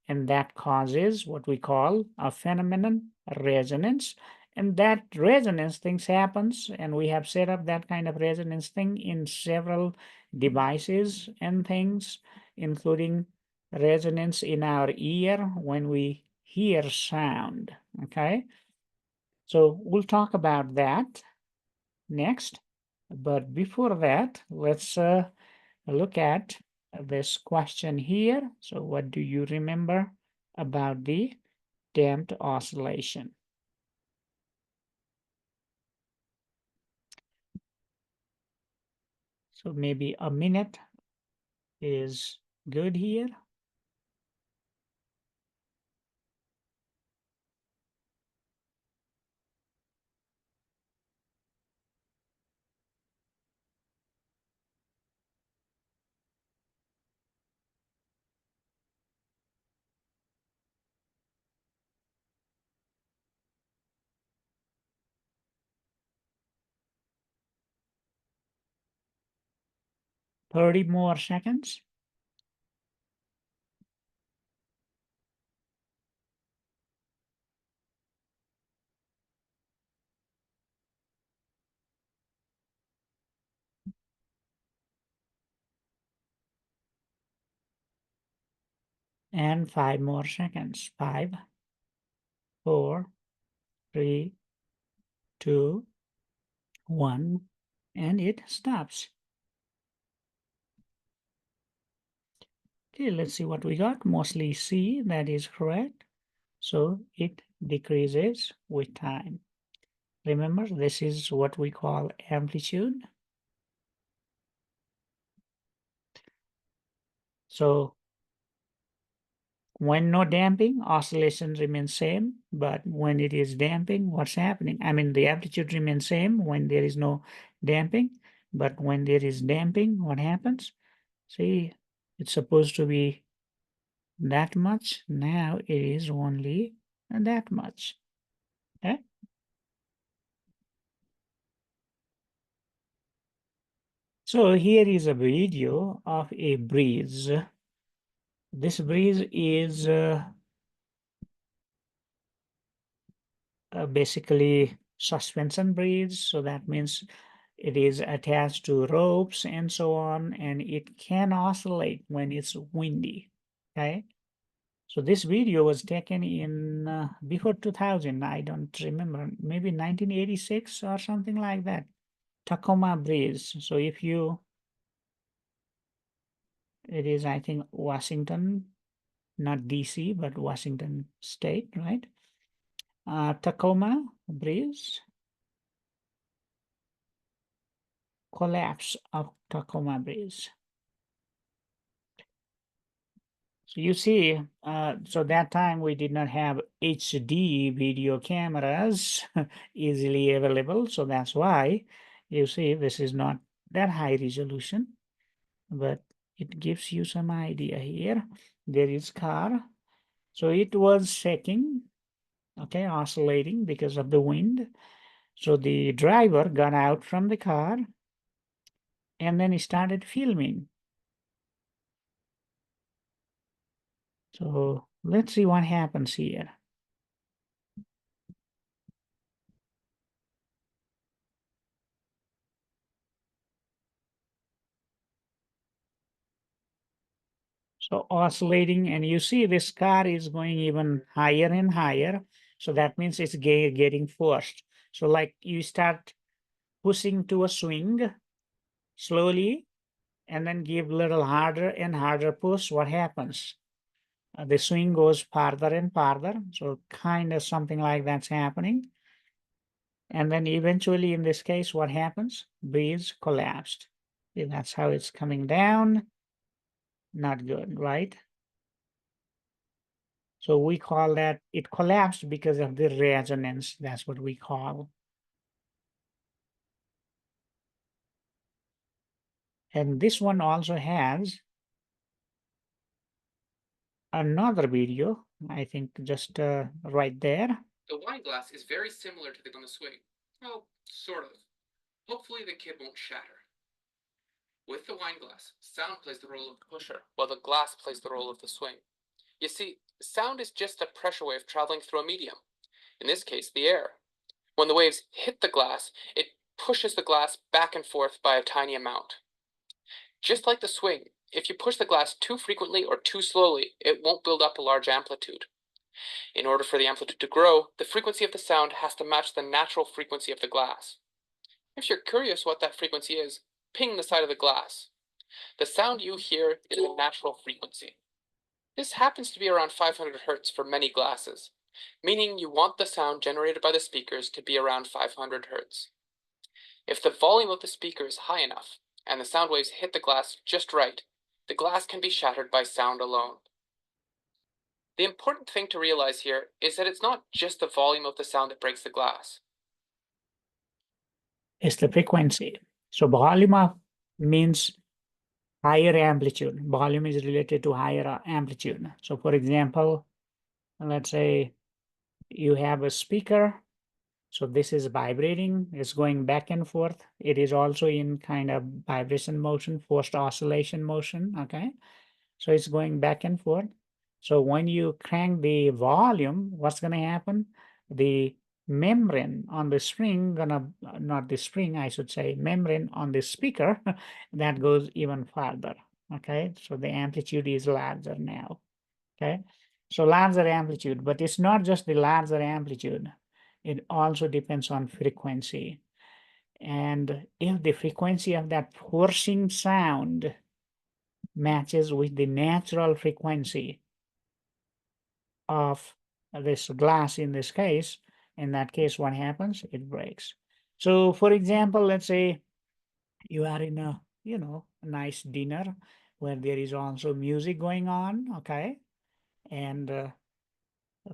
and that causes what we call a phenomenon resonance. And that resonance things happens, and we have set up that kind of resonance thing in several devices and things, including resonance in our ear when we hear sound. Okay, so we'll talk about that next. But before that, let's look at this question here. So what do you remember about the damped oscillation? So maybe a minute is good here. Thirty more seconds. And 5 more seconds. 5, 4, 3, 2, 1, and it stops. Okay, let's see what we got. Mostly C, that is correct. So it decreases with time. Remember, this is what we call amplitude. So when no damping, oscillations remain same, but when it is damping, what's happening? I mean, the amplitude remains same when there is no damping, but when there is damping, what happens? See, it's supposed to be that much. Now it is only that much. Okay? So here is a video of a breeze. This breeze is basically suspension breeze. So that means it is attached to ropes and so on, and it can oscillate when it's windy. Okay. So this video was taken in before 2000. I don't remember, maybe 1986 or something like that. Tacoma breeze. So if you, it is, I think, Washington, not DC, but Washington State, right? Tacoma breeze. Collapse of Tacoma breeze. So you see, so that time we did not have HD video cameras easily available. So that's why you see this is not that high resolution, but it gives you some idea here. There is car. So it was shaking, okay, oscillating because of the wind. So the driver got out from the car and then he started filming. So let's see what happens here. So oscillating, and you see this car is going even higher and higher. So that means it's getting forced. So like you start pushing to a swing slowly and then give little harder and harder push. What happens? The swing goes farther and farther. So kind of something like that's happening. And then eventually in this case, what happens? Breeze collapsed. See, that's how it's coming down. Not good, right? So we call that, it collapsed because of the resonance. That's what we call. And this one also has another video, I think just right there. The wine glass is very similar to the on the swing. Well, sort of. Hopefully the kid won't shatter. With the wine glass, sound plays the role of the pusher, while the glass plays the role of the swing. You see, sound is just a pressure wave traveling through a medium, in this case, the air. When the waves hit the glass, it pushes the glass back and forth by a tiny amount. Just like the swing, if you push the glass too frequently or too slowly, it won't build up a large amplitude. In order for the amplitude to grow, the frequency of the sound has to match the natural frequency of the glass. If you're curious what that frequency is, ping the side of the glass. The sound you hear is a natural frequency. This happens to be around 500 Hz for many glasses, meaning you want the sound generated by the speakers to be around 500 Hz. If the volume of the speaker is high enough, and the sound waves hit the glass just right, the glass can be shattered by sound alone. The important thing to realize here is that it's not just the volume of the sound that breaks the glass. It's the frequency. So volume of means higher amplitude. Volume is related to higher amplitude. So for example, let's say you have a speaker. So this is vibrating, it's going back and forth. It is also in kind of vibration motion, forced oscillation motion, okay? So it's going back and forth. So when you crank the volume, what's gonna happen? The membrane on the spring not the spring, I should say, membrane on the speaker, that goes even farther, okay? So the amplitude is larger now, okay? So larger amplitude, but it's not just the larger amplitude. It also depends on frequency. And if the frequency of that forcing sound matches with the natural frequency of this glass in this case, in that case, what happens? It breaks. So for example, let's say you are in a, a nice dinner where there is also music going on, okay? And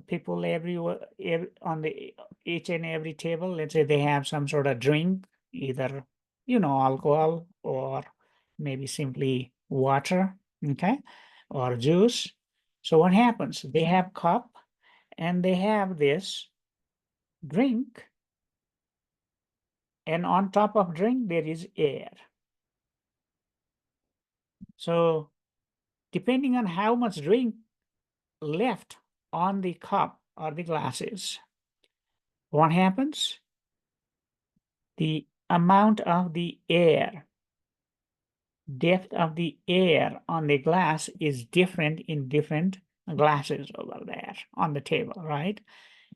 people everywhere on the each and every table, let's say they have some sort of drink, either alcohol or maybe simply water, okay, or juice. So what happens? They have cup and they have this drink, and on top of drink there is air. So depending on how much drink left on the cup or the glasses, what happens? The amount of the air, depth of the air on the glass is different in different glasses over there on the table, right?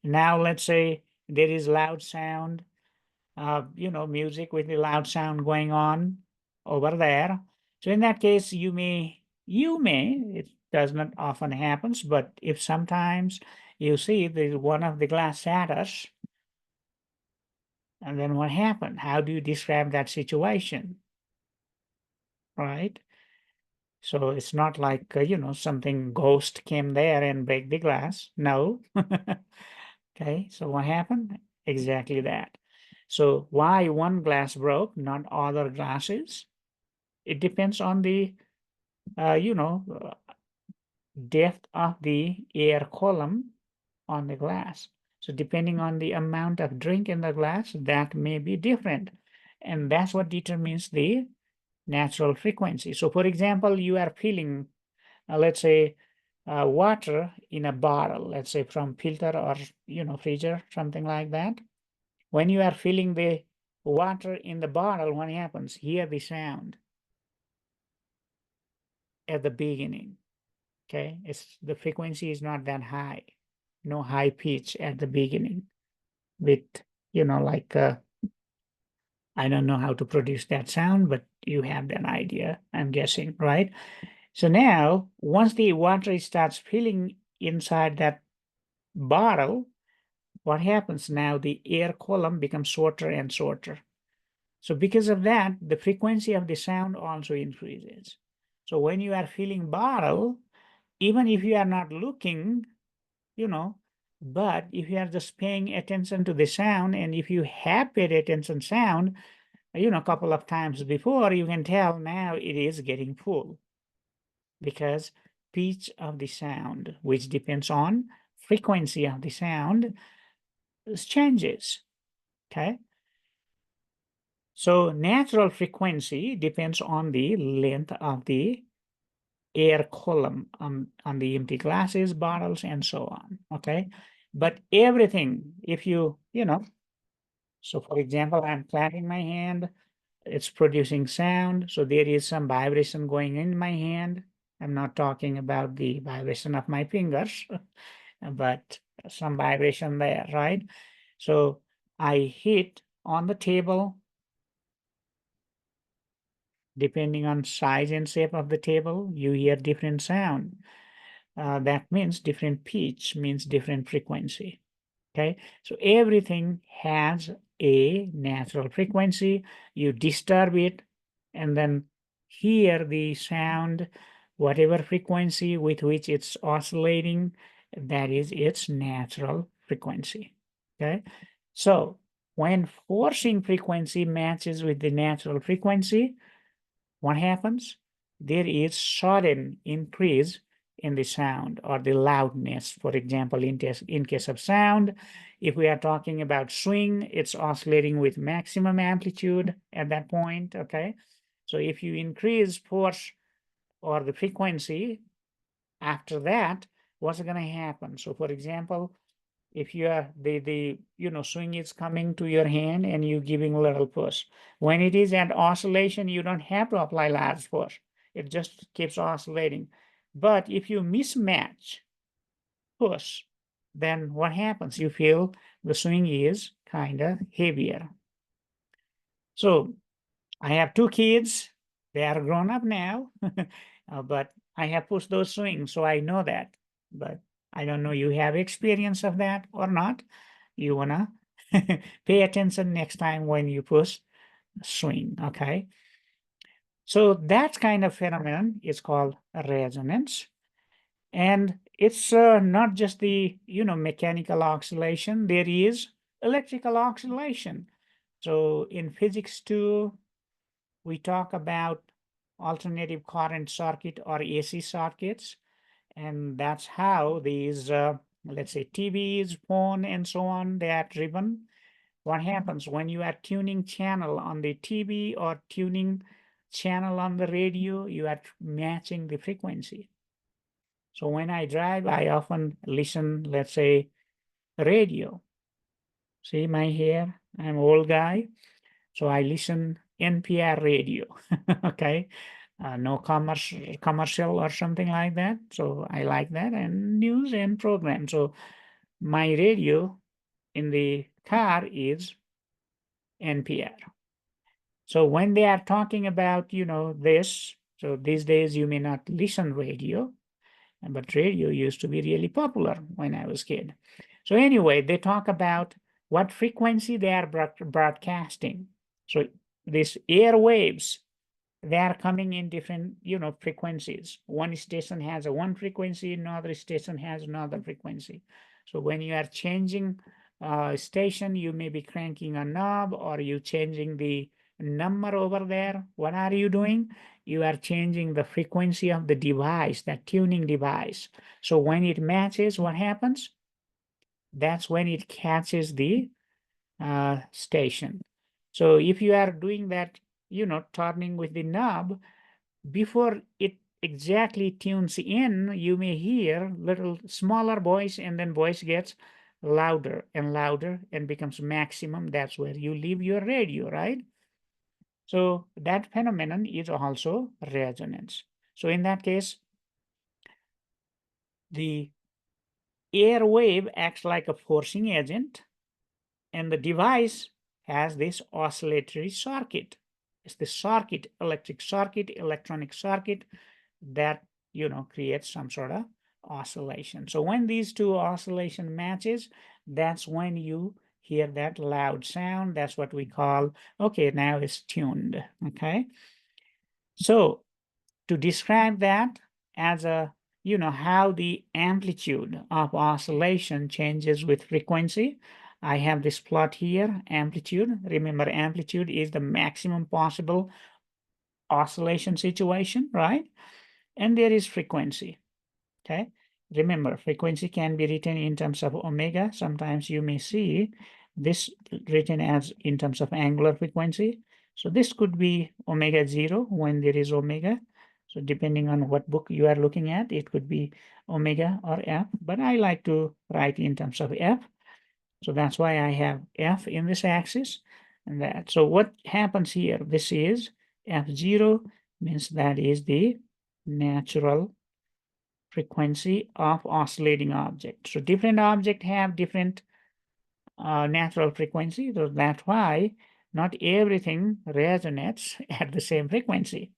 Now let's say there is loud sound, music with the loud sound going on over there. So in that case, you may, it does not often happens, but if sometimes you see the one of the glass shatters, and then what happened? How do you describe that situation? Right? So it's not like, something ghost came there and break the glass. No. Okay, so what happened? Exactly that. So why one glass broke, not other glasses? It depends on the, depth of the air column on the glass. So depending on the amount of drink in the glass, that may be different. And that's what determines the natural frequency. So for example, you are filling, let's say, water in a bottle, let's say from filter or, freezer, something like that. When you are filling the water in the bottle, what happens? Hear the sound at the beginning, okay? The frequency is not that high, no high pitch at the beginning with, like, I don't know how to produce that sound, but you have that idea, I'm guessing, right? So now, once the water starts filling inside that bottle, what happens now? The air column becomes shorter and shorter. So because of that, the frequency of the sound also increases. So when you are filling bottle, even if you are not looking, but if you are just paying attention to the sound, and if you have paid attention sound, a couple of times before, you can tell now it is getting full because pitch of the sound, which depends on frequency of the sound, changes, okay? So natural frequency depends on the length of the air column on the empty glasses, bottles, and so on, okay? But everything, if you know, so for example, I'm clapping my hand, it's producing sound, so there is some vibration going in my hand. I'm not talking about the vibration of my fingers, but some vibration there, right? So I hit on the table, depending on size and shape of the table, you hear different sound. That means different pitch, means different frequency. Okay, so everything has a natural frequency. You disturb it and then hear the sound, whatever frequency with which it's oscillating, that is its natural frequency. Okay, so when forcing frequency matches with the natural frequency, what happens? There is sudden increase in the sound or the loudness. For example, in case of sound, if we are talking about swing, it's oscillating with maximum amplitude at that point, okay? So if you increase force or the frequency, after that, what's going to happen? So for example, if you are the swing is coming to your hand and you giving a little push, when it is at oscillation, you don't have to apply large push, it just keeps oscillating. But if you mismatch push, then what happens? You feel the swing is kind of heavier. So I have two kids, they are grown up now, but I have pushed those swings, so I know that. But I don't know you have experience of that or not. You wanna pay attention next time when you push swing, okay? So that kind of phenomenon is called resonance. And it's not just the, mechanical oscillation, there is electrical oscillation. So in physics too, we talk about alternative current circuit or AC circuits. And that's how these, let's say TVs, phone, and so on, they are driven. What happens when you are tuning channel on the TV or tuning channel on the radio, you are matching the frequency. So when I drive, I often listen, let's say, radio. See my hair, I'm an old guy. So I listen NPR radio, okay? No commercial or something like that. So I like that, and news and program. So my radio in the car is NPR. So when they are talking about, this, so these days you may not listen radio, but radio used to be really popular when I was a kid. So anyway, they talk about what frequency they are broadcasting. So these airwaves, they are coming in different, frequencies. One station has a one frequency, another station has another frequency. So when you are changing station, you may be cranking a knob or you changing the number over there. What are you doing? You are changing the frequency of the device, that tuning device. So when it matches, what happens? That's when it catches the station. So if you are doing that, turning with the knob, before it exactly tunes in, you may hear little smaller voice, and then voice gets louder and louder and becomes maximum. That's where you leave your radio, right? So that phenomenon is also resonance. So in that case, the air wave acts like a forcing agent, and the device has this oscillatory circuit. It's the circuit, electric circuit, electronic circuit that, creates some sort of oscillation. So when these two oscillation matches, that's when you hear that loud sound. That's what we call, okay, now it's tuned, okay? So to describe that as a, how the amplitude of oscillation changes with frequency, I have this plot here, amplitude. Remember, amplitude is the maximum possible oscillation situation, right? And there is frequency, okay? Remember, frequency can be written in terms of omega. Sometimes you may see this written as in terms of angular frequency. So this could be omega 0 when there is omega. So depending on what book you are looking at, it could be omega or f, but I like to write in terms of f. So that's why I have f in this axis and that. So what happens here? This is f0 means that is the natural frequency of oscillating object. So different object have different natural frequency. So that's why not everything resonates at the same frequency.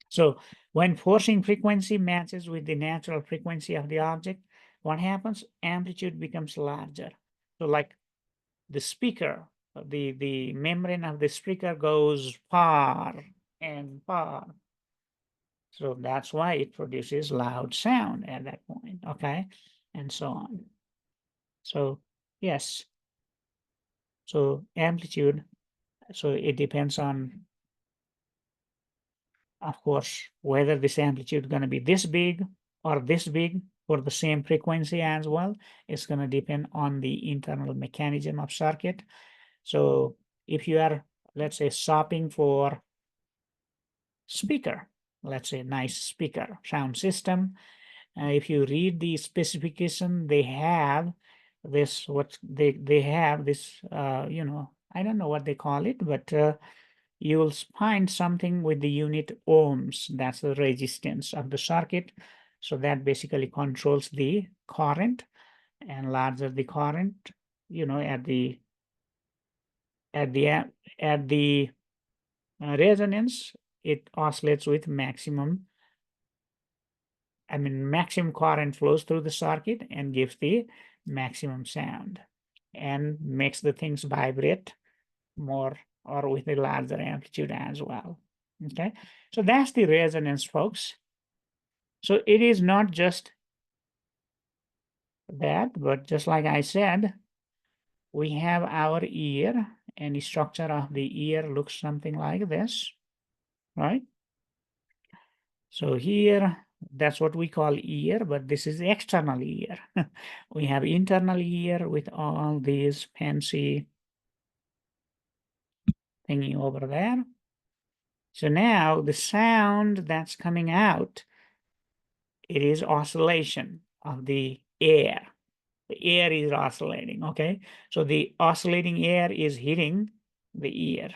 So when forcing frequency matches with the natural frequency of the object, what happens? Amplitude becomes larger. So like the speaker, the membrane of the speaker goes far and far. So that's why it produces loud sound at that point, okay? And so on. So yes, so amplitude, so it depends on, of course, whether this amplitude is going to be this big or this big for the same frequency as well. It's going to depend on the internal mechanism of circuit. So if you are, let's say, shopping for speaker, let's say nice speaker sound system, if you read the specification, they have this, what they have this, you know, I don't know what they call it, but you will find something with the unit ohms. That's the resistance of the circuit. So that basically controls the current, and larger the current, you know, at the resonance, it oscillates with maximum. I mean, maximum current flows through the circuit and gives the maximum sound and makes the things vibrate more or with a larger amplitude as well. Okay, so that's the resonance, folks. So it is not just that, but just like I said, we have our ear, and the structure of the ear looks something like this, right? So here, that's what we call ear, but this is the external ear. We have internal ear with all these fancy thingy over there. So now the sound that's coming out, it is oscillation of the air. The air is oscillating, okay? So the oscillating air is hitting the ear.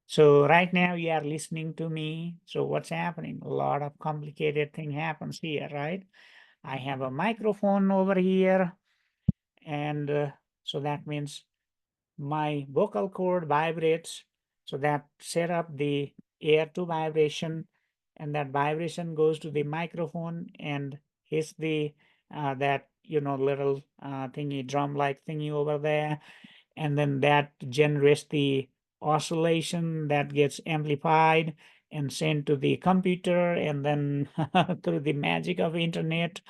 So right now you are listening to me. So what's happening? A lot of complicated thing happens here, right? I have a microphone over here, and so that means my vocal cord vibrates. So that set up the air to vibration, and that vibration goes to the microphone and hits the that, you know, little thingy, drum-like thingy over there, and then that generates the oscillation that gets amplified and sent to the computer, and then through the magic of internet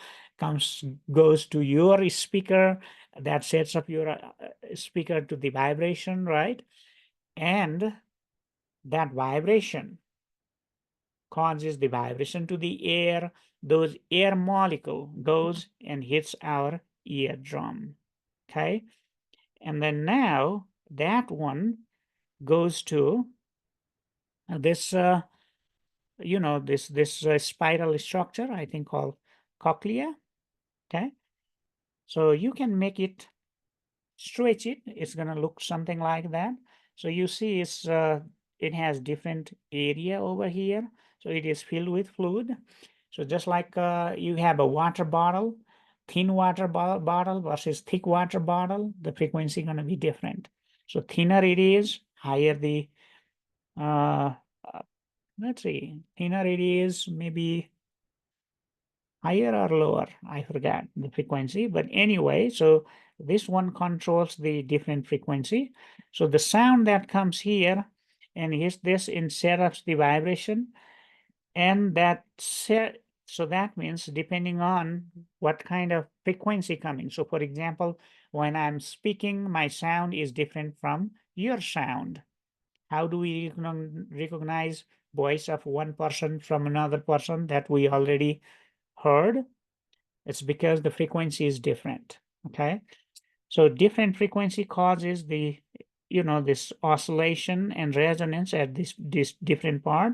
goes to your speaker that sets up your speaker to the vibration, right? And that vibration causes the vibration to the air. Those air molecule goes and hits our eardrum, okay? And then now that one goes to this, you know, this spiral structure, I think called cochlea, okay? So you can make it, stretch it, it's gonna look something like that. So you see it has different area over here. So it is filled with fluid. So just like you have a water bottle, thin water bottle versus thick water bottle, the frequency gonna be different. So thinner it is, higher the, uh, let's see, thinner it is, maybe higher or lower, I forgot the frequency, but anyway, so this one controls the different frequency. So the sound that comes here and hits this and set up the vibration, and that set, so that means depending on what kind of frequency coming. So for example, when I'm speaking, my sound is different from your sound. How do we recognize voice of one person from another person that we already heard? It's because the frequency is different, okay? So different frequency causes the this oscillation and resonance at this different part,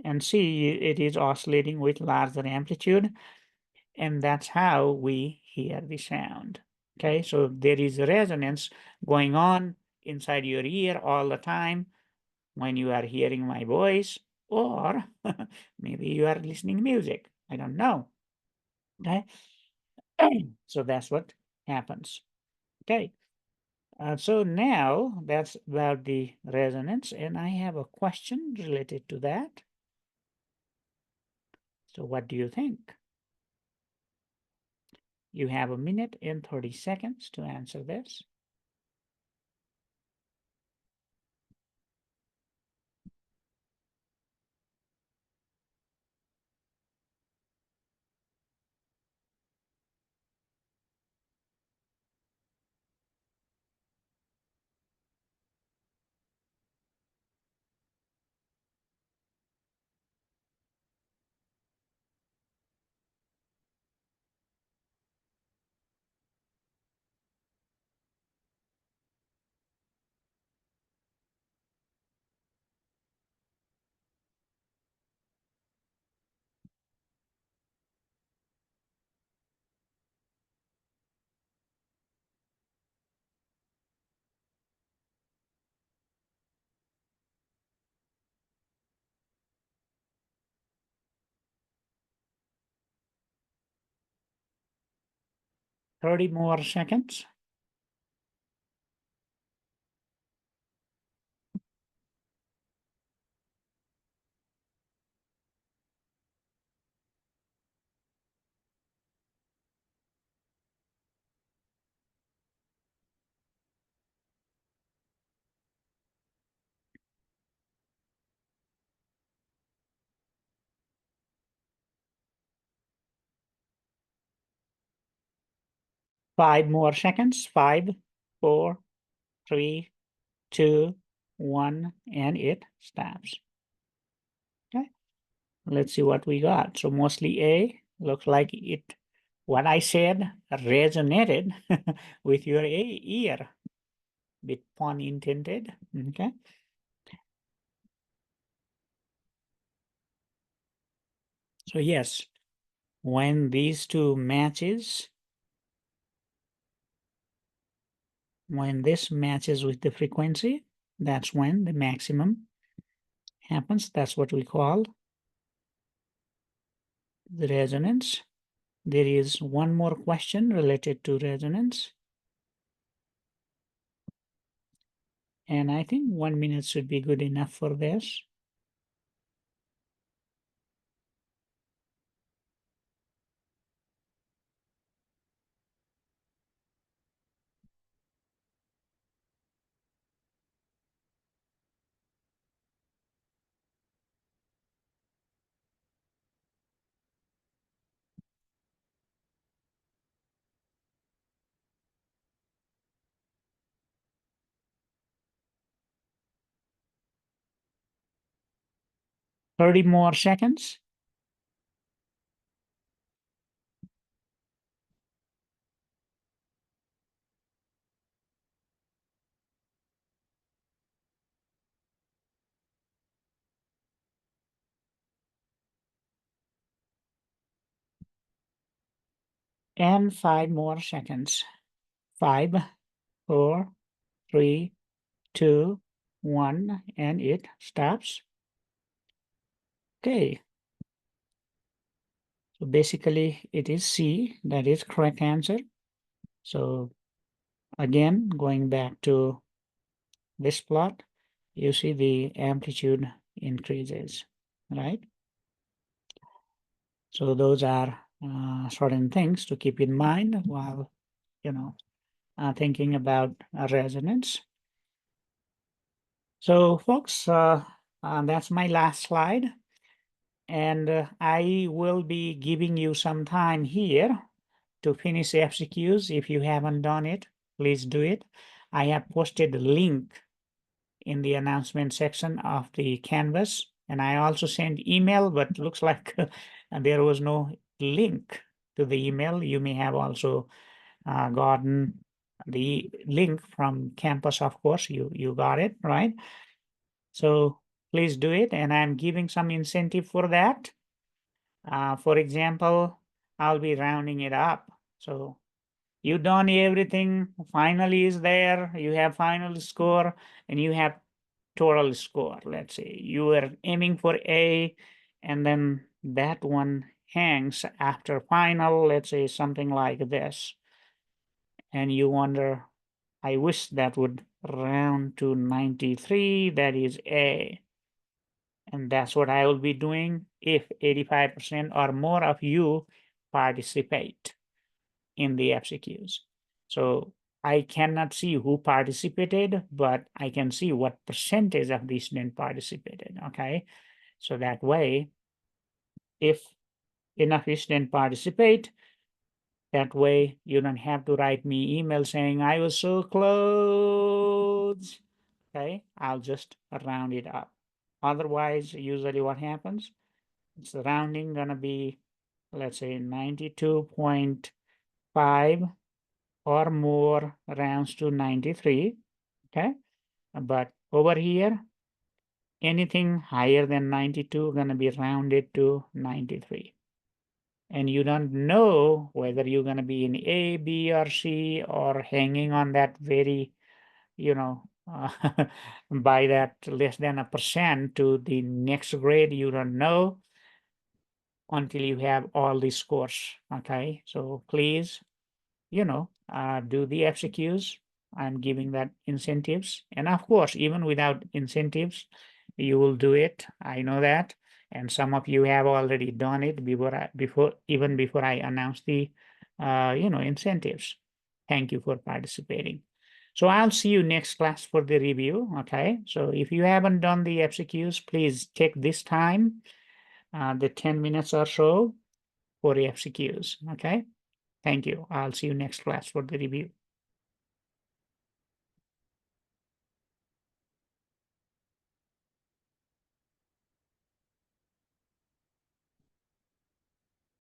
and see it is oscillating with larger amplitude, and that's how we hear the sound. Okay, so there is a resonance going on inside your ear all the time when you are hearing my voice, or maybe you are listening music. I don't know. Okay, so that's what happens. Okay, so now that's about the resonance, and I have a question related to that. So what do you think? You have a minute and 30 seconds to answer this. Thirty more seconds. Five more seconds. 5, 4, 3, 2, 1, and it stops. Okay, let's see what we got. So mostly A. Looks like it, what I said, resonated with your ear. Bit pun intended. Okay. So yes, when these two matches, when this matches with the frequency, that's when the maximum happens. That's what we call the resonance. There is one more question related to resonance. And I think 1 minute should be good enough for this. Thirty more seconds. And 5 more seconds. 5, 4, 3, 2, 1, and it stops. Okay. So basically it is C, that is correct answer. So again, going back to this plot, you see the amplitude increases, right? So those are certain things to keep in mind while, thinking about resonance. So folks, that's my last slide. And I will be giving you some time here to finish FCQs. If you haven't done it, please do it. I have posted a link in the announcement section of the Canvas, and I also sent email, but looks like there was no link to the email. You may have also gotten the link from campus, of course, you got it, right? So please do it, and I'm giving some incentive for that. For example, I'll be rounding it up. So you done everything, finally is there, you have final score, and you have total score. Let's say you were aiming for A, and then that one hangs after final, let's say something like this. And you wonder, I wish that would round to 93, that is A. And that's what I will be doing if 85% or more of you participate in the FCQs. So I cannot see who participated, but I can see what percentage of the student participated, okay? So that way, if enough students participate, that way you don't have to write me email saying I was so close, okay? I'll just round it up. Otherwise, usually what happens, it's rounding gonna be, let's say 92.5 or more rounds to 93, okay? But over here, anything higher than 92 gonna be rounded to 93. And you don't know whether you're gonna be in A, B, or C, or hanging on that very, you know, by that less than a percent to the next grade, you don't know until you have all the scores, okay? So please, do the FCQs. I'm giving that incentives. And of course, even without incentives, you will do it. I know that. And some of you have already done it even before I announce the, incentives. Thank you for participating. So I'll see you next class for the review, okay? So if you haven't done the FCQs, please take this time, the 10 minutes or so for the FCQs, okay? Thank you. I'll see you next class for the review.